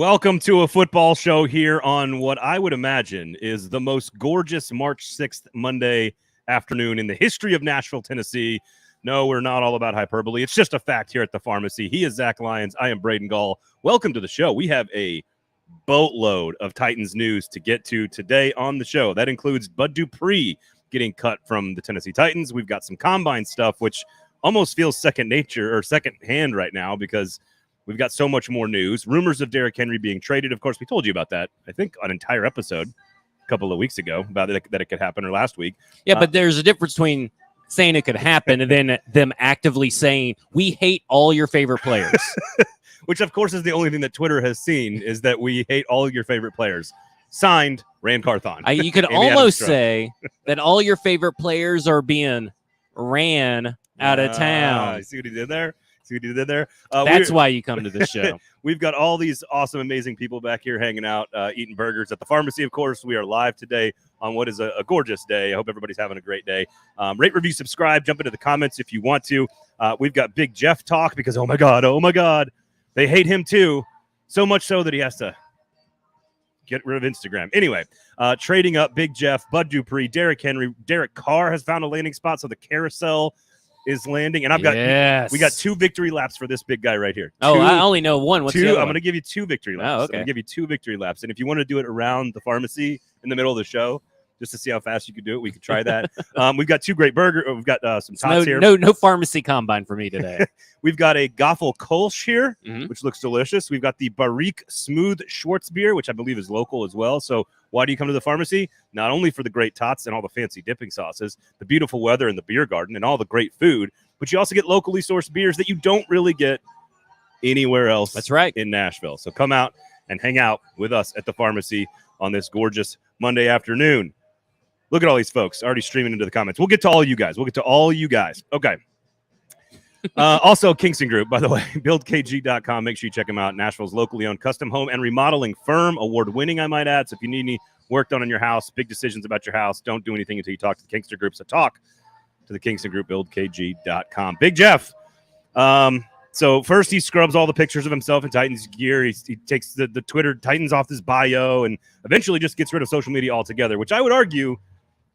Welcome to a football show here on what I would imagine is the most gorgeous March 6th Monday afternoon in the history of Nashville, Tennessee. No, we're not all about hyperbole. It's just a fact here at the pharmacy. He is Zach Lyons. I am Braden Gall. Welcome to the show. We have a boatload of Titans news to get to today on the show. That includes Bud Dupree getting cut from the Tennessee Titans. We've got some combine stuff, which almost feels second nature or second hand right now because we've got so much more news. Rumors of Derrick Henry being traded. Of course, we told you about that, I think, an entire episode a couple of weeks ago about it, that it could happen, or last week. Yeah, but there's a difference between saying it could happen and then them actively saying, we hate all your favorite players. Which, of course, is the only thing that Twitter has seen, is that we hate all of your favorite players. Signed, Rand Carthon. You could almost say that all your favorite players are being ran out of town. See what he did there? That's why you come to this show. We've got all these awesome, amazing people back here hanging out, eating burgers at the pharmacy. Of course, we are live today on what is a gorgeous day. I hope everybody's having a great day. Rate, review, subscribe. Jump into the comments if you want to. We've got Big Jeff talk because, oh, my God, they hate him too. So much so that he has to get rid of Instagram. Anyway, trading up, Big Jeff, Bud Dupree, Derrick Henry. Derek Carr has found a landing spot, so the carousel is landing, and we got 2 victory laps for this big guy right here. I only know one. What's the other I'm one? going to give you 2 victory laps. Oh, okay. I'm going to give you 2 victory laps, and if you want to do it around the pharmacy in the middle of the show, just to see how fast you could do it, we could try that. We've got 2 great burgers. We've got some tots here. No pharmacy combine for me today. We've got a Goffel Kolsch here, which looks delicious. We've got the Barrique Smooth Schwartz beer, which I believe is local as well. So why do you come to the pharmacy? Not only for the great tots and all the fancy dipping sauces, the beautiful weather and the beer garden and all the great food, but you also get locally sourced beers that you don't really get anywhere else. That's right. In Nashville. So come out and hang out with us at the pharmacy on this gorgeous Monday afternoon. Look at all these folks already streaming into the comments. We'll get to all you guys. Okay. Also, Kingston Group, by the way, buildkg.com. Make sure you check them out. Nashville's locally owned custom home and remodeling firm, award-winning, I might add. So if you need any work done on your house, big decisions about your house, don't do anything until you talk to the Kingston Group. So talk to the Kingston Group, buildkg.com. Big Jeff. So first he scrubs all the pictures of himself in Titans gear. He takes the Twitter Titans off his bio and eventually just gets rid of social media altogether, which I would argue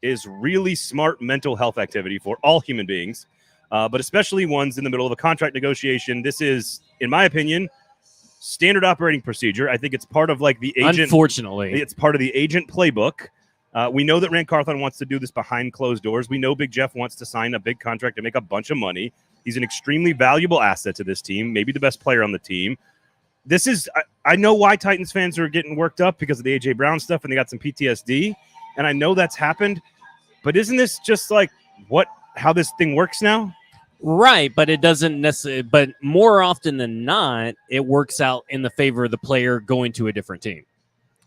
is really smart mental health activity for all human beings, but especially ones in the middle of a contract negotiation. This is, in my opinion, standard operating procedure. I think it's part of like the agent. Unfortunately, it's part of the agent playbook. We know that Rand Carthon wants to do this behind closed doors. We know Big Jeff wants to sign a big contract to make a bunch of money. He's an extremely valuable asset to this team, maybe the best player on the team. This is, I know why Titans fans are getting worked up because of the A.J. Brown stuff, and they got some PTSD. And I know that's happened, but isn't this just like how this thing works now? Right, but it doesn't necessarily. But more often than not, it works out in the favor of the player going to a different team.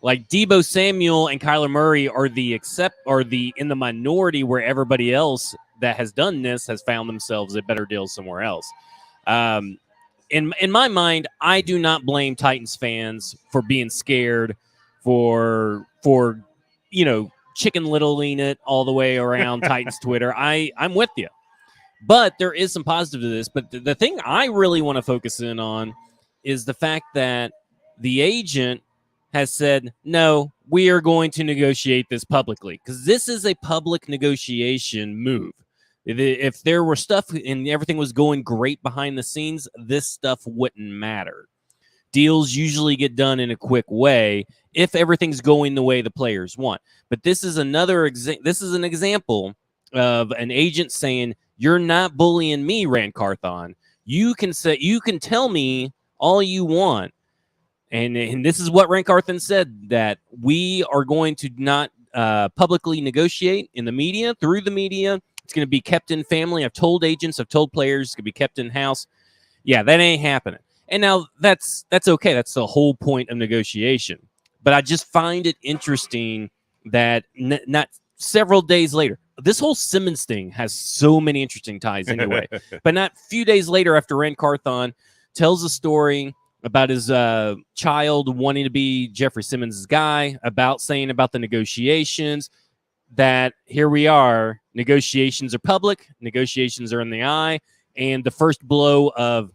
Like Deebo Samuel and Kyler Murray are in the minority, where everybody else that has done this has found themselves a better deal somewhere else. In my mind, I do not blame Titans fans for being scared, for Chicken Littling it all the way around Titans Twitter. I'm with you. But there is some positive to this. But the thing I really want to focus in on is the fact that the agent has said, no, we are going to negotiate this publicly, because this is a public negotiation move. If there were stuff and everything was going great behind the scenes, this stuff wouldn't matter. Deals usually get done in a quick way if everything's going the way the players want. But this is this is an example of an agent saying, you're not bullying me, Rand Carthon. You can tell me all you want. And this is what Rand Carthon said, that we are going to not publicly negotiate in the media, through the media. It's going to be kept in family. I've told agents, I've told players, it's going to be kept in house. Yeah, that ain't happening. And now that's okay. That's the whole point of negotiation. But I just find it interesting that not several days later, this whole Simmons thing has so many interesting ties anyway. But not a few days later, after Rand Carthon tells a story about his child wanting to be Jeffrey Simmons' guy, about the negotiations, that here we are, negotiations are public, negotiations are in the eye, and the first blow of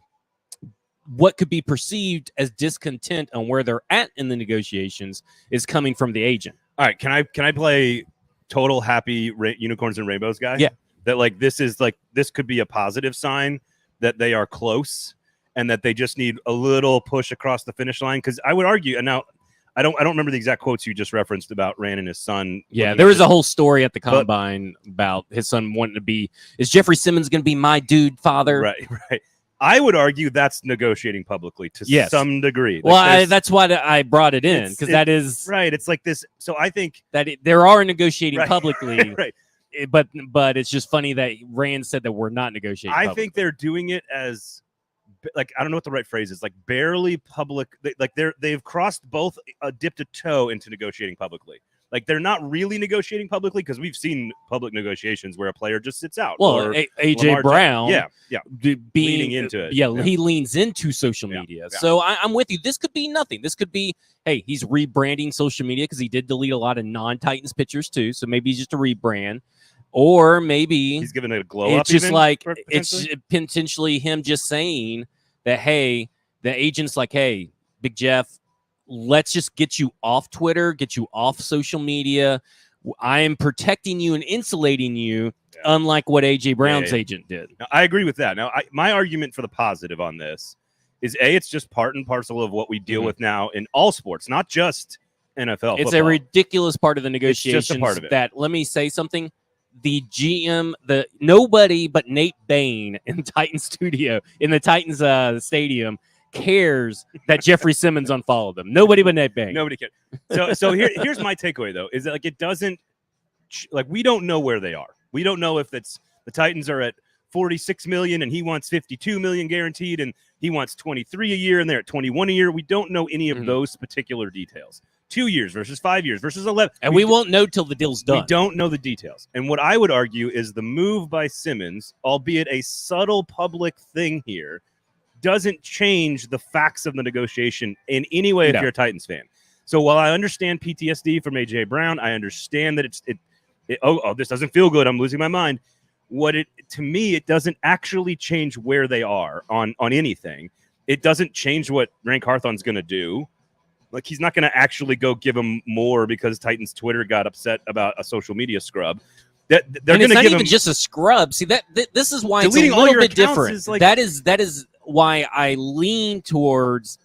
what could be perceived as discontent on where they're at in the negotiations is coming from the agent. All right, can I play total happy unicorns and rainbows guy? Yeah. That like this could be a positive sign that they are close and that they just need a little push across the finish line. Because I would argue, and now I don't remember the exact quotes you just referenced about Rand and his son. Yeah, there was a whole story at the combine about his son wanting to be. Is Jeffrey Simmons going to be my dude, father? Right. I would argue that's negotiating publicly to some degree. Well, that's why I brought it in, because that is right. It's like this. So I think that there are negotiating publicly, right. But it's just funny that Rand said that we're not negotiating. I publicly. think they're doing it as like, I don't know what the right phrase is, like barely public. They've crossed both, dipped a toe into negotiating publicly. Like they're not really negotiating publicly, because we've seen public negotiations where a player just sits out. Well, AJ Brown, leaning into it. Yeah, he leans into social media. Yeah. So I'm with you. This could be nothing. This could be, hey, he's rebranding social media because he did delete a lot of non-Titans pictures too. So maybe he's just a rebrand, or maybe he's giving it a glow up. It's just like it's potentially him just saying that, hey, the agent's like, hey, Big Jeff, let's just get you off Twitter, get you off social media. I am protecting you and insulating you, unlike what AJ Brown's agent did. Now, I agree with that. Now, my argument for the positive on this is, it's just part and parcel of what we deal with now in all sports, not just NFL. It's a ridiculous part of the negotiations. It's just a part of it. That, let me say something. The GM, nobody but Nate Bain in Titans studio, in the Titans stadium, cares that Jeffrey Simmons unfollowed them. Nobody but Nate Bain. Nobody cares. So here's my takeaway though, is that like it doesn't, like we don't know where they are. We don't know if it's the Titans are at 46 million and he wants 52 million guaranteed and he wants 23 a year and they're at 21 a year. We don't know any of those particular details. 2 years versus 5 years versus 11. And we won't know till the deal's done. We don't know the details. And what I would argue is the move by Simmons, albeit a subtle public thing here, doesn't change the facts of the negotiation in any way if you're a Titans fan. So while I understand PTSD from AJ Brown, I understand that this doesn't feel good, I'm losing my mind. To me, it doesn't actually change where they are on anything. It doesn't change what Rand Carthon's going to do. Like, he's not going to actually go give him more because Titans Twitter got upset about a social media scrub. They're going to give him just a scrub. See, this is why it's a deleting all little your bit different. is like, that is why I lean towards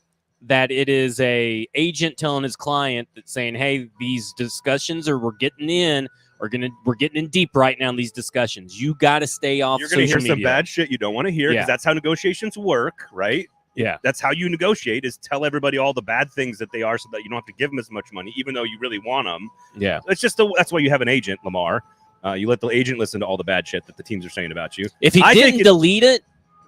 that. It is a agent telling his client that saying, hey, these discussions we're getting in deep right now in these discussions. You got to stay off social media. You're going to hear some bad shit you don't want to hear, because that's how negotiations work, right? Yeah. That's how you negotiate, is tell everybody all the bad things that they are so that you don't have to give them as much money, even though you really want them. Yeah. That's why you have an agent, Lamar. You let the agent listen to all the bad shit that the teams are saying about you. If he didn't delete it,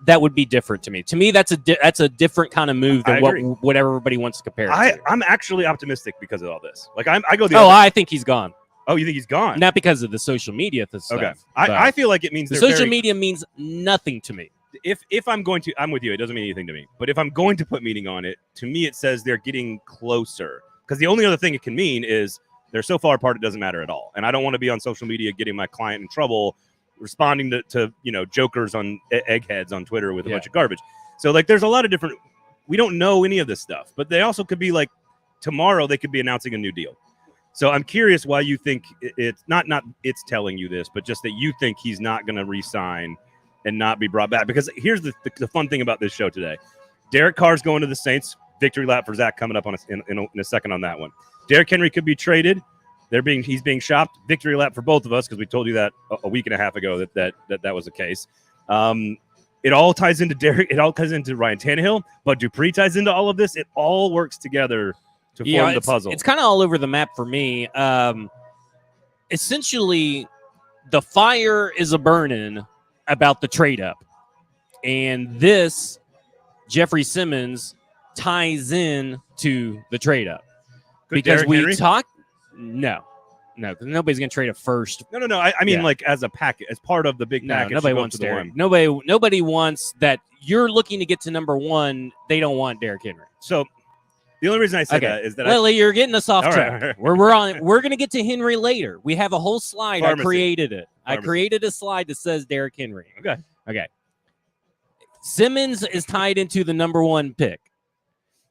that would be different to me. To me, that's a different kind of move than what everybody wants to compare it to. I'm actually optimistic because of all this. Like I go the I think he's gone. Oh, you think he's gone? Not because of the social media stuff. Okay. I feel like it means the social media means nothing to me. If I'm going to, I'm with you. It doesn't mean anything to me. But if I'm going to put meaning on it, to me it says they're getting closer. Because the only other thing it can mean is they're so far apart it doesn't matter at all. And I don't want to be on social media getting my client in trouble, responding to jokers on eggheads on Twitter with a bunch of garbage. So like there's a lot of different. We don't know any of this stuff, but they also could be like tomorrow they could be announcing a new deal. So I'm curious why you think it's not it's telling you this, but just that you think he's not going to re-sign and not be brought back. Because here's the fun thing about this show today. Derek Carr's going to the Saints. Victory lap for Zach coming up in a second on that one. Derrick Henry could be traded. He's being shopped. Victory lap for both of us, because we told you that a week and a half ago that was the case. It all ties into Derek. It all ties into Ryan Tannehill. But Dupree ties into all of this. It all works together to form the puzzle. It's kind of all over the map for me. Essentially, the fire is a burning about the trade up, and this Jeffrey Simmons ties in to the trade up. Because we talked, no, because nobody's going to trade a first. No. I mean, like as a package, as part of the big package. Nobody wants Derrick. Nobody wants that. You're looking to get to number one. They don't want Derrick Henry. So the only reason I say that is that Lily, you're getting us off track. Right. We're going to get to Henry later. We have a whole slide. Pharmacy. I created it. I created a slide that says Derrick Henry. Okay. Simmons is tied into the number 1 pick.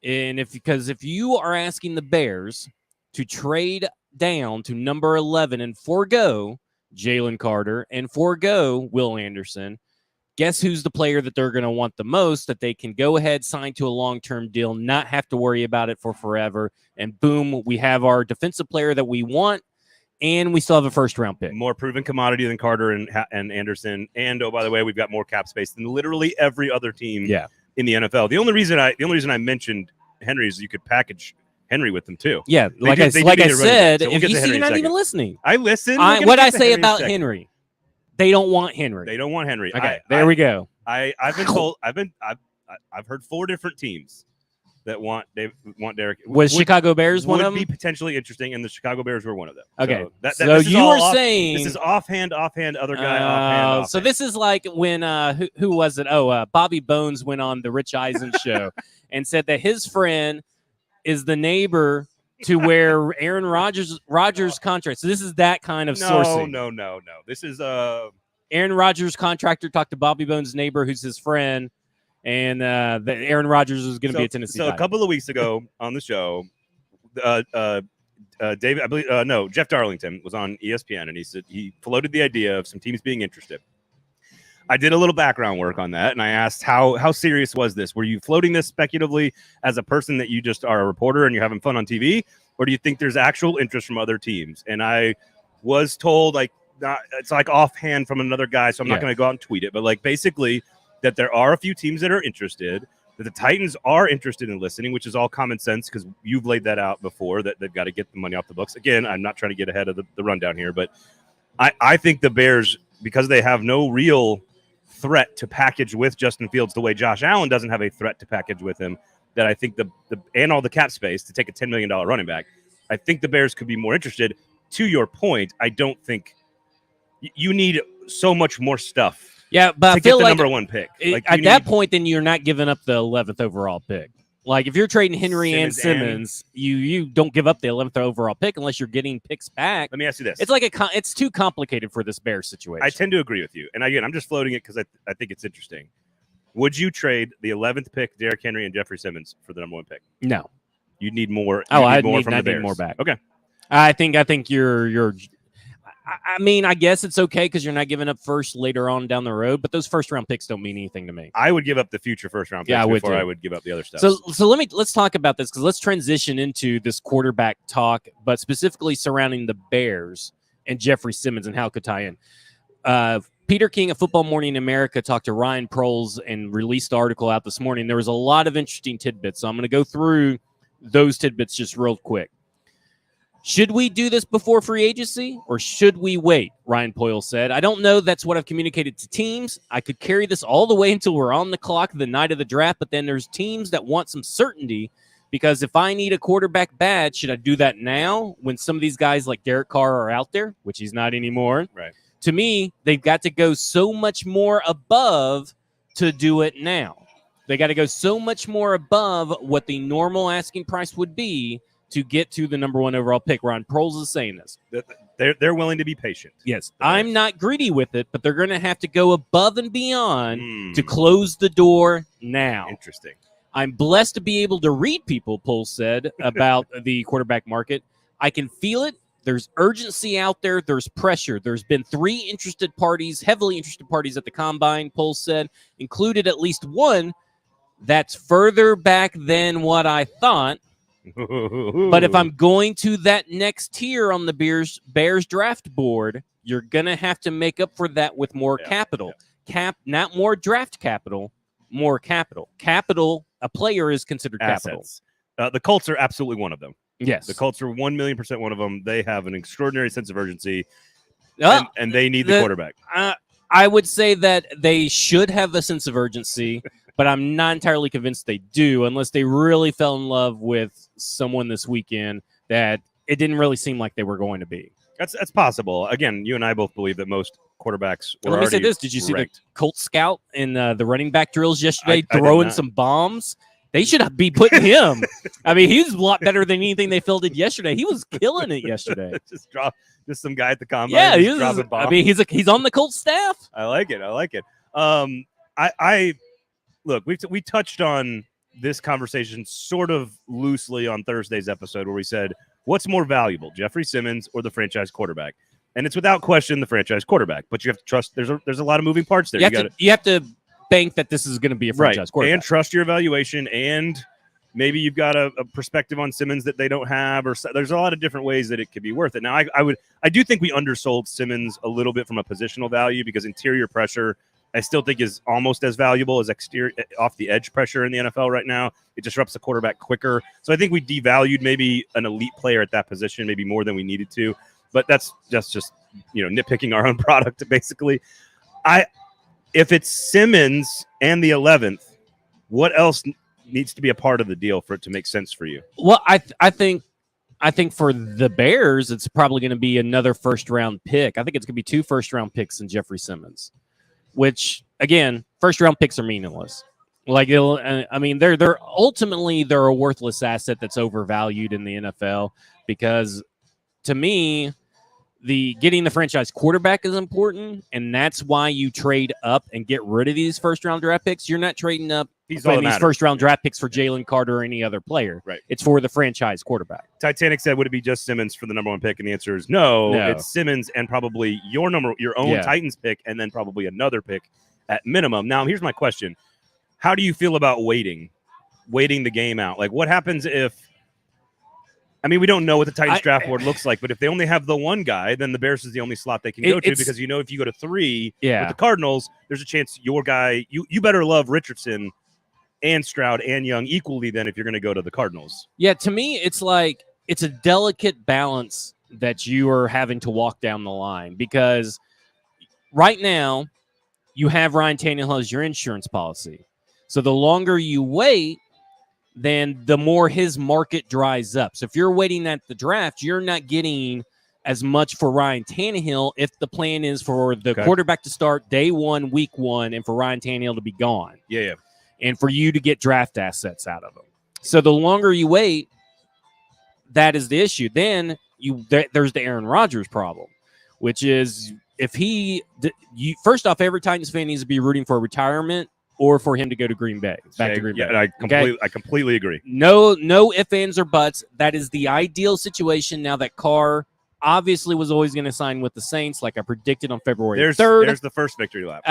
And because if you are asking the Bears to trade down to number 11 and forego Jalen Carter and forego Will Anderson, guess who's the player that they're going to want the most, that they can go ahead, sign to a long-term deal, not have to worry about it for forever, and boom, we have our defensive player that we want, and we still have a first-round pick. More proven commodity than Carter and Anderson. And, oh, by the way, we've got more cap space than literally every other team in the NFL. The only reason I mentioned Henry is you could package Henry with them too. Yeah, like I said, if you see, you're not even listening. I listen. What I say about Henry, they don't want Henry. They don't want Henry. Okay, there we go. I've been told. I've heard 4 different teams that want Derek. Was Chicago Bears one of them? Would be potentially interesting, and the Chicago Bears were one of them. Okay, so you were saying this is offhand, other guy, offhand. So this is like when who was it? Bobby Bones went on the Rich Eisen show and said that his friend is the neighbor to where Aaron Rodgers contract. So this is that kind of sourcing. No. This is Aaron Rodgers contractor talked to Bobby Bones' neighbor, who's his friend, and that Aaron Rodgers was going to be a Tennessee. So a couple of weeks ago on the show, David, I believe, Jeff Darlington was on ESPN, and he said he floated the idea of some teams being interested. I did a little background work on that, and I asked how serious was this? Were you floating this speculatively as a person that you just are a reporter and you're having fun on TV, or do you think there's actual interest from other teams? And I was told it's like offhand from another guy, so I'm not going to go out and tweet it, but basically that there are a few teams that are interested, that the Titans are interested in listening, which is all common sense because you've laid that out before, that they've got to get the money off the books. Again, I'm not trying to get ahead of the rundown here, but I think the Bears, because they have no real threat to package with Justin Fields the way Josh Allen doesn't have a threat to package with him, that I think and all the cap space to take a $10 million running back, I think the Bears could be more interested. To your point, I don't think you need so much more stuff. Yeah, but to I feel get the like number 1 pick. At that point, then you're not giving up the 11th overall pick. Like if you're trading Henry and Simmons, you don't give up the 11th overall pick unless you're getting picks back. Let me ask you this: it's too complicated for this Bears situation. I tend to agree with you, and again, I'm just floating it because I think it's interesting. Would you trade the 11th pick, Derrick Henry and Jeffrey Simmons, for the number 1 pick? No, you'd need more. I'd more need from the Bears. more back. Okay, I think you're. I mean, I guess it's okay because you're not giving up first later on down the road, but those first-round picks don't mean anything to me. I would give up the future first-round picks before I would give up the other stuff. So let's talk about this because let's transition into this quarterback talk, but specifically surrounding the Bears and Jeffrey Simmons and how it could tie in. Peter King of Football Morning in America talked to Ryan Proles and released the article out this morning. There was a lot of interesting tidbits, so I'm going to go through those tidbits just real quick. Should we do this before free agency or should we wait? Ryan Poyle said, I don't know. That's what I've communicated to teams. I could carry this all the way until we're on the clock the night of the draft, but then there's teams that want some certainty because if I need a quarterback bad, should I do that now when some of these guys like Derek Carr are out there, which he's not anymore? Right. To me, they've got to go so much more above to do it now. They got to go so much more above what the normal asking price would be to get to the number 1 overall pick. Ron Proles is saying this. They're willing to be patient. Yes. I'm not greedy with it, but they're going to have to go above and beyond to close the door now. Interesting. I'm blessed to be able to read people, Poles said, about the quarterback market. I can feel it. There's urgency out there. There's pressure. There's been 3 interested parties, heavily interested parties at the Combine, Poles said, included at least one that's further back than what I thought. But if I'm going to that next tier on the Bears draft board, you're going to have to make up for that with more capital. Not more draft capital, more capital. Capital, a player is considered assets. Capital. The Colts are absolutely one of them. Yes. The Colts are 1,000,000% one of them. They have an extraordinary sense of urgency, and they need the quarterback. I would say that they should have a sense of urgency, but I'm not entirely convinced they do unless they really fell in love with someone this weekend that it didn't really seem like they were going to be. That's possible. Again, you and I both believe that most quarterbacks were Let me say this. ranked. Did you see the Colt scout in the running back drills yesterday I throwing some bombs? They should be putting him. I mean, he's a lot better than anything they fielded yesterday. He was killing it yesterday. just some guy at the combine. Yeah, dropping bombs. I mean, he's on the Colts staff. I like it. look, we touched on this conversation sort of loosely on Thursday's episode where we said, what's more valuable, Jeffrey Simmons or the franchise quarterback? And it's without question the franchise quarterback, but you have to trust there's a lot of moving parts there. You have to bank that this is going to be a franchise quarterback. And trust your evaluation, and maybe you've got a perspective on Simmons that they don't have, or there's a lot of different ways that it could be worth it. Now, I do think we undersold Simmons a little bit from a positional value because interior pressure I still think is almost as valuable as exterior off the edge pressure in the NFL right now. It disrupts the quarterback quicker. So I think we devalued maybe an elite player at that position, maybe more than we needed to. But that's just nitpicking our own product basically. If it's Simmons and the 11th, what else needs to be a part of the deal for it to make sense for you? Well, I think for the Bears, it's probably going to be another first-round pick. I think it's going to be 2 first-round picks in Jeffrey Simmons. Which, again, first-round picks are meaningless. Like, they're ultimately a worthless asset that's overvalued in the NFL because, to me, getting the franchise quarterback is important, and that's why you trade up and get rid of these first-round draft picks. You're not trading up these first-round draft picks for Jalen Carter or any other player. Right. It's for the franchise quarterback. Titanic said, would it be just Simmons for the number 1 pick? And the answer is no. It's Simmons and probably your own Titans pick and then probably another pick at minimum. Now, here's my question. How do you feel about waiting the game out? Like, what happens if – we don't know what the Titans draft board looks like, but if they only have the one guy, then the Bears is the only slot they can go to because if you go to 3 with the Cardinals, there's a chance your guy – you better love Richardson – and Stroud and Young equally then if you're going to go to the Cardinals. Yeah, to me, it's like it's a delicate balance that you are having to walk down the line because right now you have Ryan Tannehill as your insurance policy. So the longer you wait, then the more his market dries up. So if you're waiting at the draft, you're not getting as much for Ryan Tannehill if the plan is for the quarterback to start day 1, week 1, and for Ryan Tannehill to be gone. Yeah. And for you to get draft assets out of them. So the longer you wait, that is the issue. Then there's the Aaron Rodgers problem, which is first off, every Titans fan needs to be rooting for retirement or for him to go to Green Bay. Back to Green Bay. I completely agree. No ifs, ands, or buts. That is the ideal situation now that Carr obviously was always going to sign with the Saints like I predicted on February 3rd. There's the first victory lap.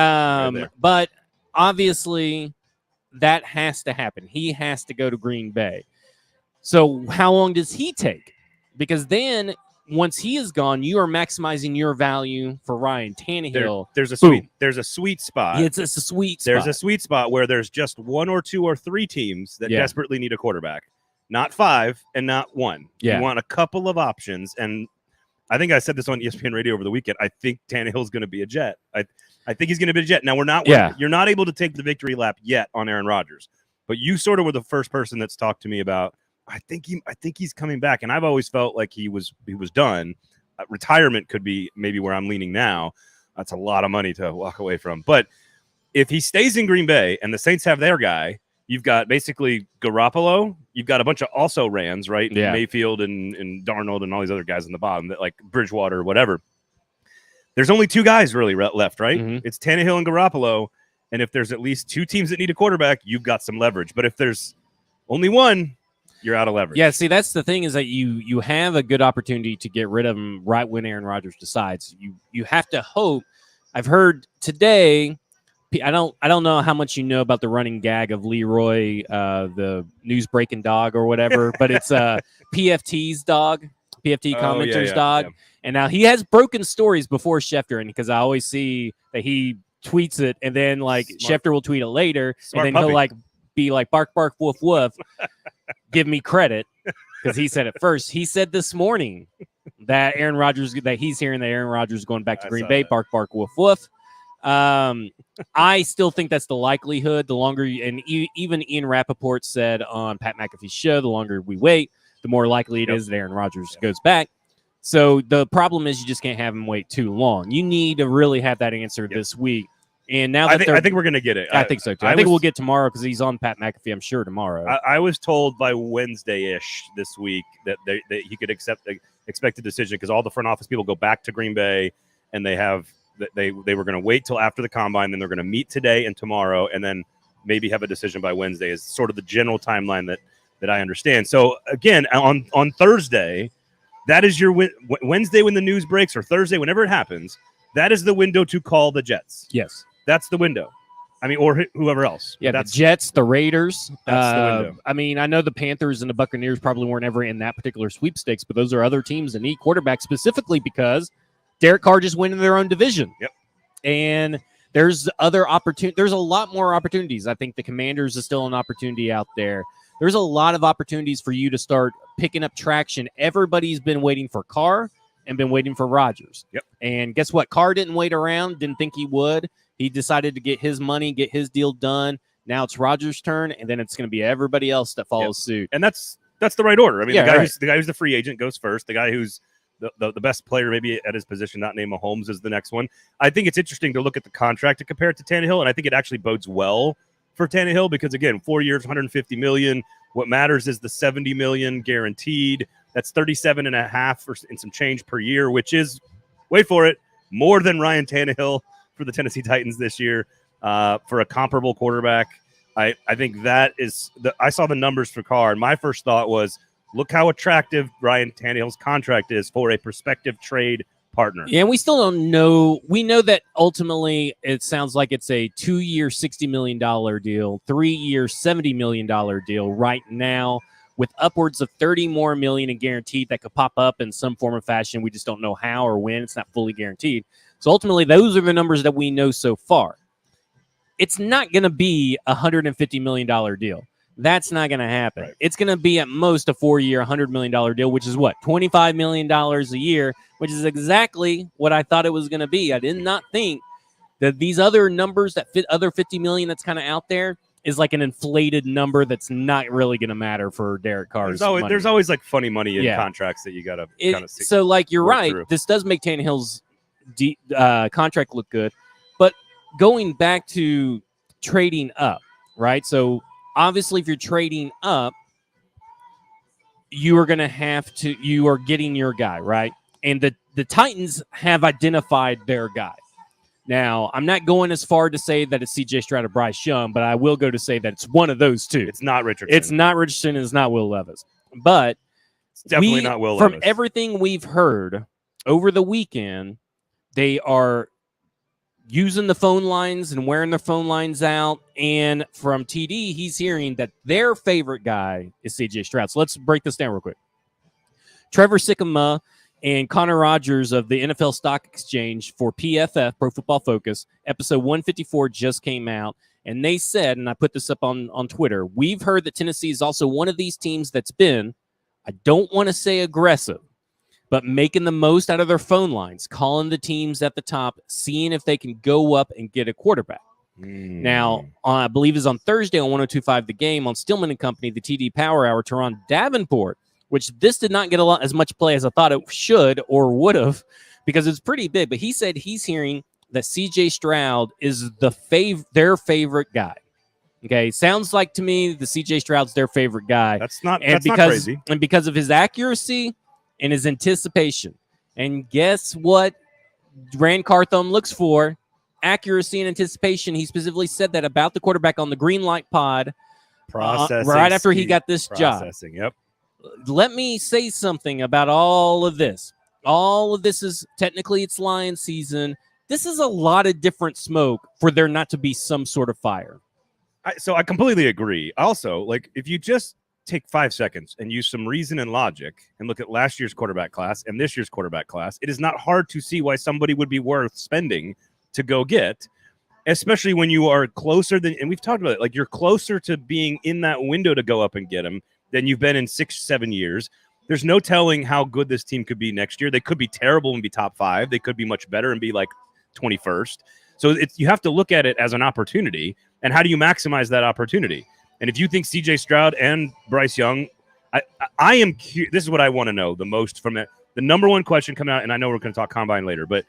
But obviously – that has to happen. He has to go to Green Bay. So how long does he take? Because then once he is gone, you are maximizing your value for Ryan Tannehill. There's a sweet spot. It's a sweet spot. There's a sweet spot where there's just 1 or 2 or 3 teams that desperately need a quarterback. Not 5 and not 1. Yeah. You want a couple of options. And I think I said this on ESPN Radio over the weekend. I think Tannehill's going to be a Jet. I think he's going to be a Jet. Now, you're not able to take the victory lap yet on Aaron Rodgers, but you sort of were the first person that's talked to me about, I think he's coming back. And I've always felt like he was done. Retirement could be maybe where I'm leaning now. That's a lot of money to walk away from. But if he stays in Green Bay and the Saints have their guy, you've got basically Garoppolo. You've got a bunch of also Rans, right? Yeah. Mayfield and Darnold and all these other guys in the bottom, that like Bridgewater or whatever. There's only 2 guys really left, right? Mm-hmm. It's Tannehill and Garoppolo. And if there's at least 2 teams that need a quarterback, you've got some leverage. But if there's only one, you're out of leverage. Yeah, see, that's the thing is that you have a good opportunity to get rid of him right when Aaron Rodgers decides. You have to hope. I've heard today, I don't know how much you know about the running gag of Leroy, the news breaking dog or whatever, but it's PFT's dog. PFT commenter's dog. Yeah. And now he has broken stories before Schefter, and because I always see that he tweets it, and then like Schefter will tweet it later, and then he'll like be like bark bark woof woof, give me credit because he said it first. He said this morning that he's hearing that Aaron Rodgers is going back to Green Bay, bark bark woof woof. I still think that's the likelihood. The longer even Ian Rappaport said on Pat McAfee's show, the longer we wait, the more likely it is that Aaron Rodgers goes back. So the problem is you just can't have him wait too long. You need to really have that answer this week. And now that I think we're going to get it. I think so too. I think we'll get tomorrow because he's on Pat McAfee, I'm sure, tomorrow. I was told by Wednesday-ish this week that he could expect a decision because all the front office people go back to Green Bay and they were going to wait till after the combine. Then they're going to meet today and tomorrow. And then maybe have a decision by Wednesday is sort of the general timeline that I understand. So again, on Thursday, that is your Wednesday when the news breaks, or Thursday, whenever it happens. That is the window to call the Jets. Yes. That's the window. I mean, or whoever else. Yeah, the Jets, the Raiders. That's the window. I mean, I know the Panthers and the Buccaneers probably weren't ever in that particular sweepstakes, but those are other teams that need quarterbacks specifically because Derek Carr just went in their own division. Yep. And there's other opportunities. There's a lot more opportunities. I think the Commanders is still an opportunity out there. There's a lot of opportunities for you to start picking up traction. Everybody's been waiting for Carr and been waiting for Rodgers. Yep. And guess what? Carr didn't wait around, didn't think he would. He decided to get his money, get his deal done. Now it's Rodgers' turn, and then it's going to be everybody else that follows suit. And that's the right order. I mean, Yeah, the guy who's the free agent goes first. The guy who's the best player maybe at his position, not named Mahomes, is the next one. I think it's interesting to look at the contract to compare it to Tannehill, and I think it actually bodes well for Tannehill because, again, 4 years, $150 million. What matters is the $70 million guaranteed. That's $37.5 and some change per year, which is, wait for it, more than Ryan Tannehill for the Tennessee Titans this year for a comparable quarterback. I think that is I saw the numbers for Carr, and my first thought was, look how attractive Ryan Tannehill's contract is for a prospective trade partner. Yeah, and we still don't know. We know that ultimately it sounds like it's a 2-year, $60 million deal, 3-year, $70 million deal right now, with upwards of $30 more million in guaranteed that could pop up in some form or fashion. We just don't know how or when. It's not fully guaranteed. So ultimately, those are the numbers that we know so far. It's not going to be a $150 million deal. That's not going to happen. Right. It's going to be at most a 4-year, $100 million deal, which is what? $25 million a year, which is exactly what I thought it was going to be. I did not think that these other numbers that fit other $50 million that's kind of out there is like an inflated number that's not really going to matter for Derek Carr's money. There's always like funny money in contracts that you got to kind of see. So, like, you're right. Through. This does make Tannehill's contract look good. But going back to trading up, right? So, obviously, if you're trading up, you are going to have to – you are getting your guy, right? And the Titans have identified their guy. Now, I'm not going as far to say that it's C.J. Stroud or Bryce Young, but I will go to say that it's one of those two. It's not Richardson. It's not Richardson and it's not Will Levis. But it's definitely not Will From Levis. everything we've heard over the weekend, they are using the phone lines and wearing their phone lines out. And from TD, he's hearing that their favorite guy is C.J. Stroud. So let's break this down real quick. Trevor Sikkema and Connor Rogers of the NFL Stock Exchange for PFF, Pro Football Focus, episode 154 just came out. And they said, and I put this up on Twitter, we've heard that Tennessee is also one of these teams that's been, I don't want to say aggressive, but making the most out of their phone lines, calling the teams at the top, seeing if they can go up and get a quarterback. Now, I believe it's on Thursday on 102.5 The Game on Stillman & Company, the TD Power Hour, Teron Davenport, which this did not get as much play as I thought it should or would have because it's pretty big. But he said he's hearing that C.J. Stroud is their favorite guy. Okay, sounds like to me the C.J. Stroud's their favorite guy. That's not crazy. And because of his accuracy and his anticipation. And guess what Rand Carthon looks for? Accuracy and anticipation. He specifically said that about the quarterback on the Green Light Pod right after he got this job. Yep. Let me say something about all of this. All of this is technically it's Lion season. This is a lot of different smoke for there not to be some sort of fire. So I completely agree. Also, like if you just take 5 seconds and use some reason and logic and look at last year's quarterback class and this year's quarterback class, it is not hard to see why somebody would be worth spending to go get, especially when you are closer than, and we've talked about it, like you're closer to being in that window to go up and get them than you've been in 6-7 years. There's no telling how good this team could be next year. They could be terrible and be top 5. They could be much better and be like 21st. So you have to look at it as an opportunity. And how do you maximize that opportunity? And if you think C.J. Stroud and Bryce Young, I am curious. This is what I want to know the most from it. The number one question coming out, and I know we're going to talk combine later, but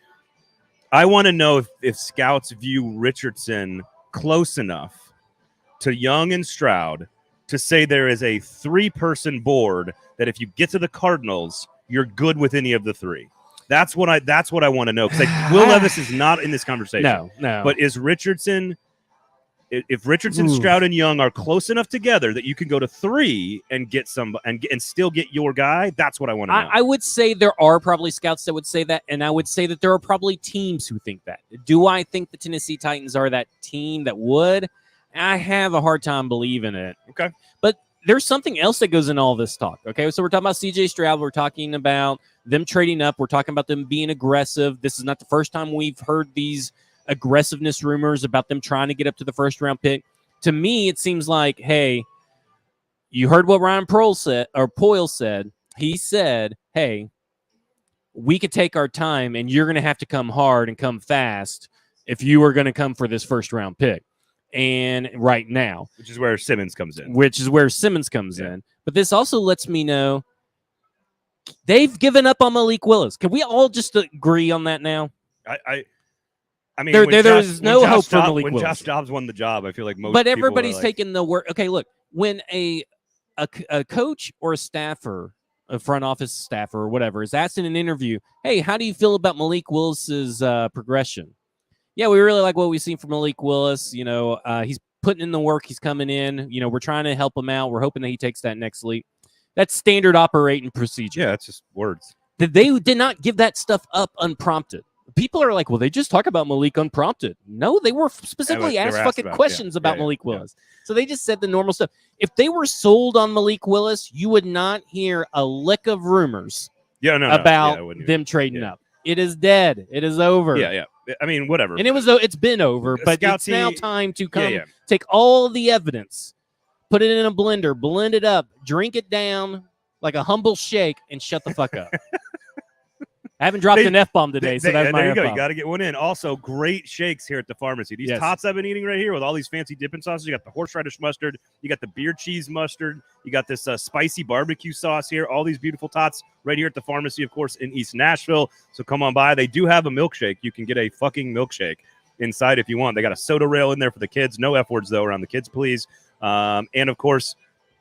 I want to know if scouts view Richardson close enough to Young and Stroud to say there is a 3-person board that if you get to the Cardinals, you're good with any of the 3. That's what I want to know. Because like Will Levis is not in this conversation. No. But is Richardson If Richardson, Stroud, and Young are close enough together that you can go to 3 and get some and still get your guy, that's what I want to know. I would say there are probably scouts that would say that, and I would say that there are probably teams who think that. Do I think the Tennessee Titans are that team that would? I have a hard time believing it. Okay. But there's something else that goes in all this talk. Okay, so we're talking about C.J. Stroud. We're talking about them trading up. We're talking about them being aggressive. This is not the first time we've heard these aggressiveness rumors about them trying to get up to the first-round pick. To me, it seems like, hey, you heard what Ryan Poyle said. He said, hey, we could take our time, and you're going to have to come hard and come fast if you are going to come for this first-round pick. And right now. Which is where Simmons comes in. In. But this also lets me know they've given up on Malik Willis. Can we all just agree on that now? I mean, there's no hope for Malik Willis. When Josh Dobbs won the job, I feel like most. But people everybody's like, taking the work. Okay, look, when a coach or a staffer, a front office staffer or whatever, is asked in an interview, "Hey, how do you feel about Malik Willis's progression?" Yeah, we really like what we've seen from Malik Willis. You know, he's putting in the work. He's coming in. You know, we're trying to help him out. We're hoping that he takes that next leap. That's standard operating procedure. Yeah, it's just words. They did not give that stuff up unprompted. People are like, well, they just talk about Malik unprompted. No, they were specifically asked fucking questions about Malik Willis. So they just said the normal stuff. If they were sold on Malik Willis, you would not hear a lick of rumors about them trading up. It is dead. It is over. Yeah. I mean, whatever. And it's been over, but it's now time to come take all the evidence, put it in a blender, blend it up, drink it down like a humble shake, and shut the fuck up. I haven't dropped an F-bomb today, so that's my there you F-bomb. go. You got to get one in. Also, great shakes here at the pharmacy. These tots I've been eating right here with all these fancy dipping sauces. You got the horseradish mustard. You got the beer cheese mustard. You got this spicy barbecue sauce here. All these beautiful tots right here at the pharmacy, of course, in East Nashville. So come on by. They do have a milkshake. You can get a fucking milkshake inside if you want. They got a soda rail in there for the kids. No F words, though, around the kids, please. And, of course,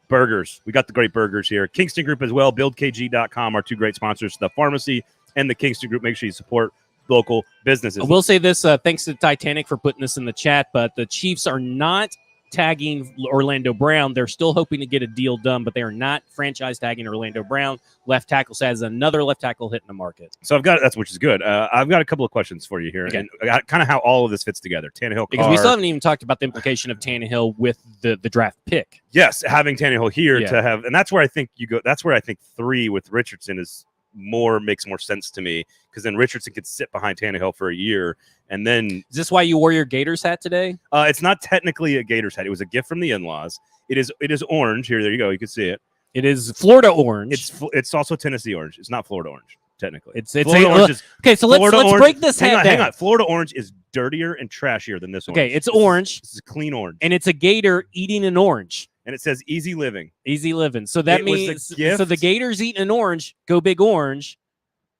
burgers. We got the great burgers here. Kingston Group as well. BuildKG.com, our two great sponsors, the pharmacy and the Kingston Group. Make sure you support local businesses. I will say this, thanks to Titanic for putting this in the chat, but the Chiefs are not tagging Orlando Brown. They're still hoping to get a deal done, but they are not franchise tagging Orlando Brown. Left tackle says another left tackle hitting the market. So which is good. I've got a couple of questions for you here, and kind of how all of this fits together. Tannehill, because we still haven't even talked about the implication of Tannehill with the draft pick. Yes, having Tannehill here to have, and that's where I think you go. That's where I think 3 with Richardson makes more sense to me, because then Richardson could sit behind Tannehill for a year, and then is this why you wore your Gators hat today? It's not technically a Gators hat. It was a gift from the in-laws. It is orange here. There you go. You can see it. It is Florida orange. It's also Tennessee orange. It's not Florida orange technically. It's orange. Okay, so let's break this hat down. Hang on. Florida orange is dirtier and trashier than this orange. Okay, it's orange. This is a clean orange, and it's a gator eating an orange. And it says easy living. Easy living. So that means so the Gators eating an orange, go Big Orange,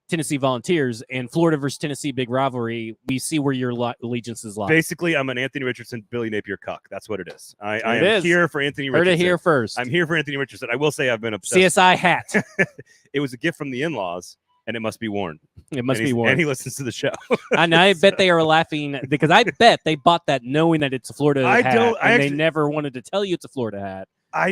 Tennessee Volunteers, and Florida versus Tennessee, big rivalry. We see where your allegiances lie. Basically, I'm an Anthony Richardson, Billy Napier cuck. That's what it is. I am here for Anthony Richardson. Heard it here first. I'm here for Anthony Richardson. I will say I've been obsessed. CSI hat. It was a gift from the in-laws, and it must be worn. It must be worn. And he listens to the show. And I bet they are laughing, because I bet they bought that knowing that it's a Florida hat. They never wanted to tell you it's a Florida hat. Are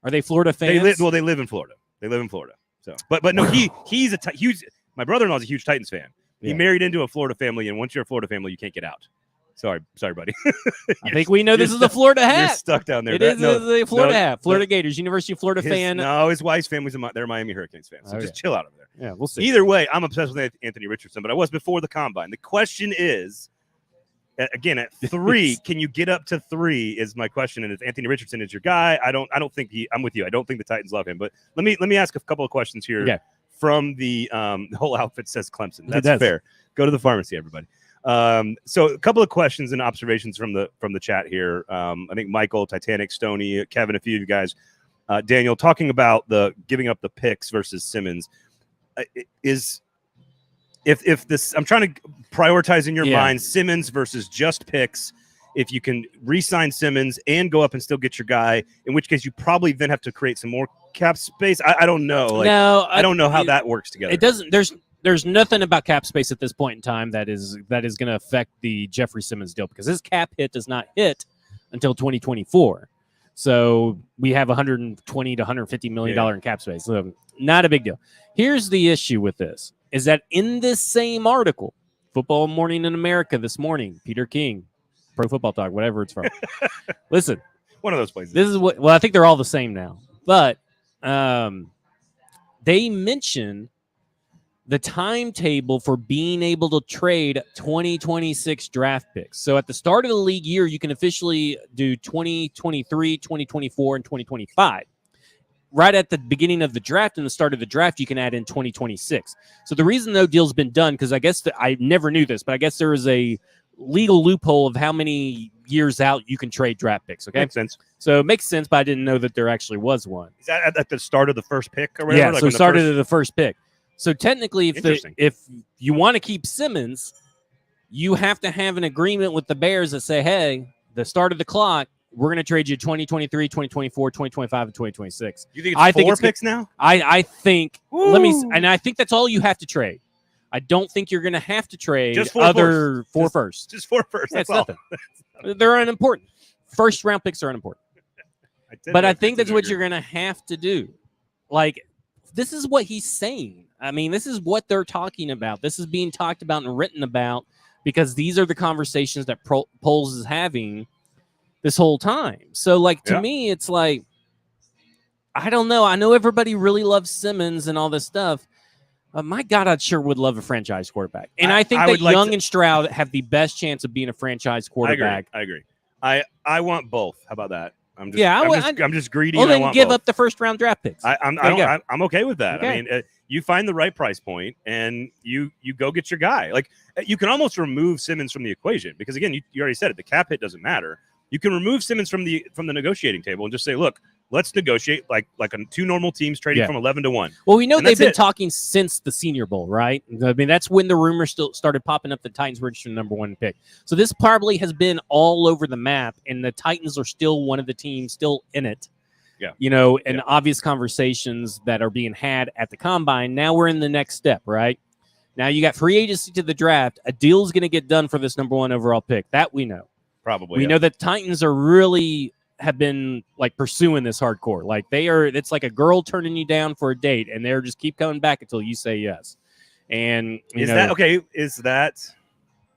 they Florida fans? They live in Florida. They live in Florida. So, but no, he's a huge. My brother-in-law is a huge Titans fan. He married into a Florida family, and once you're a Florida family, you can't get out. Sorry, buddy. I think we know this is a Florida hat. You're stuck down there. It is a Florida hat. Florida Gators, University of Florida fan. No, his wife's family's they're Miami Hurricanes fans. So just chill out over there. Yeah, we'll see. Either way, I'm obsessed with Anthony Richardson, but I was before the combine. The question is, again, at 3, can you get up to 3? Is my question. And if Anthony Richardson is your guy, I don't think I'm with you. I don't think the Titans love him. But let me ask a couple of questions here. Okay. From the whole outfit says Clemson. That's fair. Go to the pharmacy, everybody. So a couple of questions and observations from the chat here. I think Michael, Titanic, Stoney, Kevin, a few of you guys, Daniel, talking about the giving up the picks versus Simmons. If this, I'm trying to prioritize in your mind Simmons versus just picks. If you can re-sign Simmons and go up and still get your guy, in which case you probably then have to create some more cap space. I don't know. I don't know how that works together. It doesn't. there's nothing about cap space at this point in time that is going to affect the Jeffrey Simmons deal because his cap hit does not hit until 2024. So we have 120 to 150 million dollar in cap space. So not a big deal. Here's the issue with this: is that in this same article, Football Morning in America this morning, Peter King, Pro Football Talk, whatever it's from. Listen, one of those places. This is what. Well, I think they're all the same now, but they mention the timetable for being able to trade 2026 draft picks. So at the start of the league year, you can officially do 2023, 2024, and 2025. Right at the beginning of the draft and the start of the draft, you can add in 2026. So the reason no deal's been done, because I guess I never knew this, but I guess there is a legal loophole of how many years out you can trade draft picks. Okay, makes sense. So it makes sense, but I didn't know that there actually was one. Is that at the start of the first pick or whatever? Yeah, so it started at the first pick. So technically, if you want to keep Simmons, you have to have an agreement with the Bears that say, hey, the start of the clock, we're going to trade you 2023, 2024, 2025, and 2026. You think it's four picks now? I think, Ooh. I think that's all you have to trade. I don't think you're going to have to trade just four firsts. Just four firsts. That's all. Nothing. They're unimportant. First round picks are unimportant. But I think that's what you're going to have to do. Like, this is what he's saying. I mean, this is what they're talking about. This is being talked about and written about because these are the conversations that Poles is having this whole time. So, like, to me, it's like, I don't know. I know everybody really loves Simmons and all this stuff. My God, I sure would love a franchise quarterback. And I think that Young and Stroud have the best chance of being a franchise quarterback. I agree. I want both. How about that? I'm just greedy. Well, and then I want give both. up the first round draft picks. I'm okay with that. Okay. I mean, you find the right price point and you go get your guy. Like, you can almost remove Simmons from the equation because, again, you already said it. The cap hit doesn't matter. You can remove Simmons from the negotiating table and just say, look, let's negotiate like two normal teams trading from 11 to 1. Well, we know they've been talking since the Senior Bowl, right? I mean, that's when the rumors still started popping up. The Titans were the number one pick. So this probably has been all over the map, and the Titans are still one of the teams still in it. Yeah. You know, and obvious conversations that are being had at the combine. Now we're in the next step, right? Now you got free agency to the draft. A deal is going to get done for this number one overall pick. That we know. Probably. We know that Titans are really have been like pursuing this hardcore. Like it's like a girl turning you down for a date, and they're just keep coming back until you say yes. And that okay?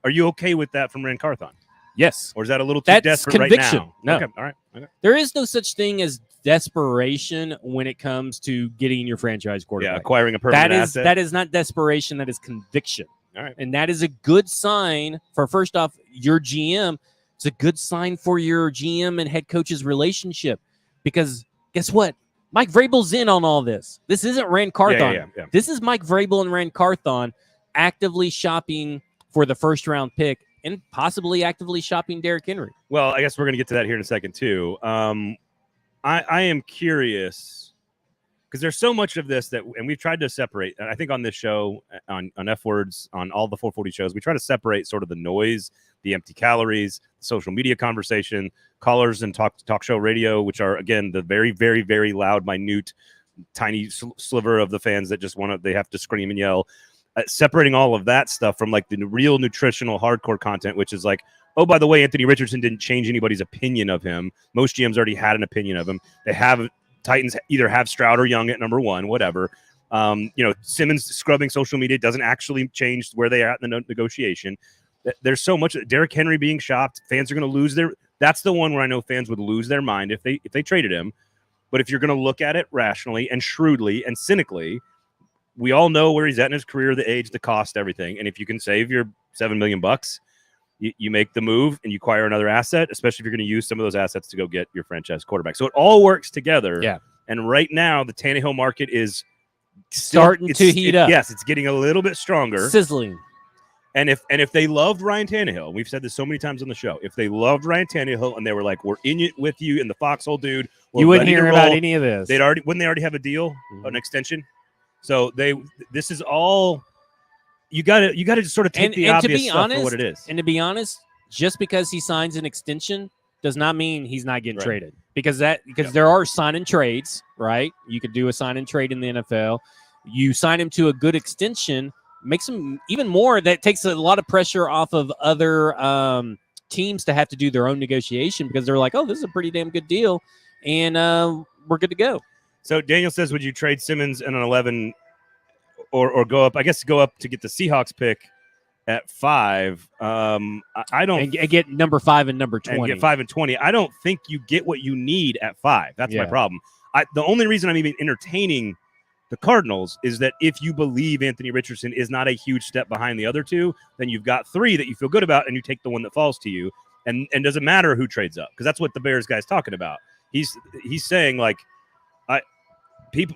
Are you okay with that from Rand Carthon? Yes. Or is that a little too desperate conviction. right now? No. Okay. All right. Okay. There is no such thing as desperation when it comes to getting your franchise quarterback. Yeah, acquiring a permanent asset. That is not desperation. That is conviction. All right. And that is a good sign for, first off, your GM. It's a good sign for your GM and head coach's relationship because guess what? Mike Vrabel's in on all this. This isn't Rand Carthon. Yeah. This is Mike Vrabel and Rand Carthon actively shopping for the first round pick and possibly actively shopping Derrick Henry. Well, I guess we're going to get to that here in a second too. I am curious because there's so much of this and we've tried to separate. And I think on this show, on F Words, on all the 440 shows, we try to separate sort of the noise, the empty calories, social media conversation, callers and talk show radio, which are, again, the very, very, very loud, minute, tiny sliver of the fans that just they have to scream and yell. Separating all of that stuff from like the real nutritional hardcore content, which is like, oh, by the way, Anthony Richardson didn't change anybody's opinion of him. Most GMs already had an opinion of him. Titans either have Stroud or Young at number one, whatever. Simmons scrubbing social media doesn't actually change where they are at in the negotiation. There's so much. Derrick Henry being shopped. Fans are going to lose their. That's the one where I know fans would lose their mind if they traded him. But if you're going to look at it rationally and shrewdly and cynically, we all know where he's at in his career, the age, the cost, everything. And if you can save your $7 million, you make the move and you acquire another asset, especially if you're going to use some of those assets to go get your franchise quarterback. So it all works together. Yeah. And right now, the Tannehill market is starting to heat up. Yes, it's getting a little bit stronger. Sizzling. And if they loved Ryan Tannehill, we've said this so many times on the show, if they loved Ryan Tannehill and they were like, we're in it with you in the foxhole, dude. You wouldn't hear about any of this. Wouldn't they already have a deal, an extension? So this is all you got to just sort of take the obvious stuff for what it is. And to be honest, just because he signs an extension does not mean he's not getting traded because there are sign and trades, right? You could do a sign and trade in the NFL. You sign him to a good extension. makes them even more. That takes a lot of pressure off of other teams to have to do their own negotiation because they're like, oh, this is a pretty damn good deal, and we're good to go. So Daniel says, would you trade Simmons in an 11 or go up? I guess go up to get the Seahawks pick at 5. I don't and get number 5 and number 20. And get 5 and 20. I don't think you get what you need at 5. That's my problem. The only reason I'm even entertaining the Cardinals is that if you believe Anthony Richardson is not a huge step behind the other two, then you've got 3 that you feel good about, and you take the one that falls to you. And doesn't matter who trades up, because that's what the Bears guy's talking about. He's saying, like,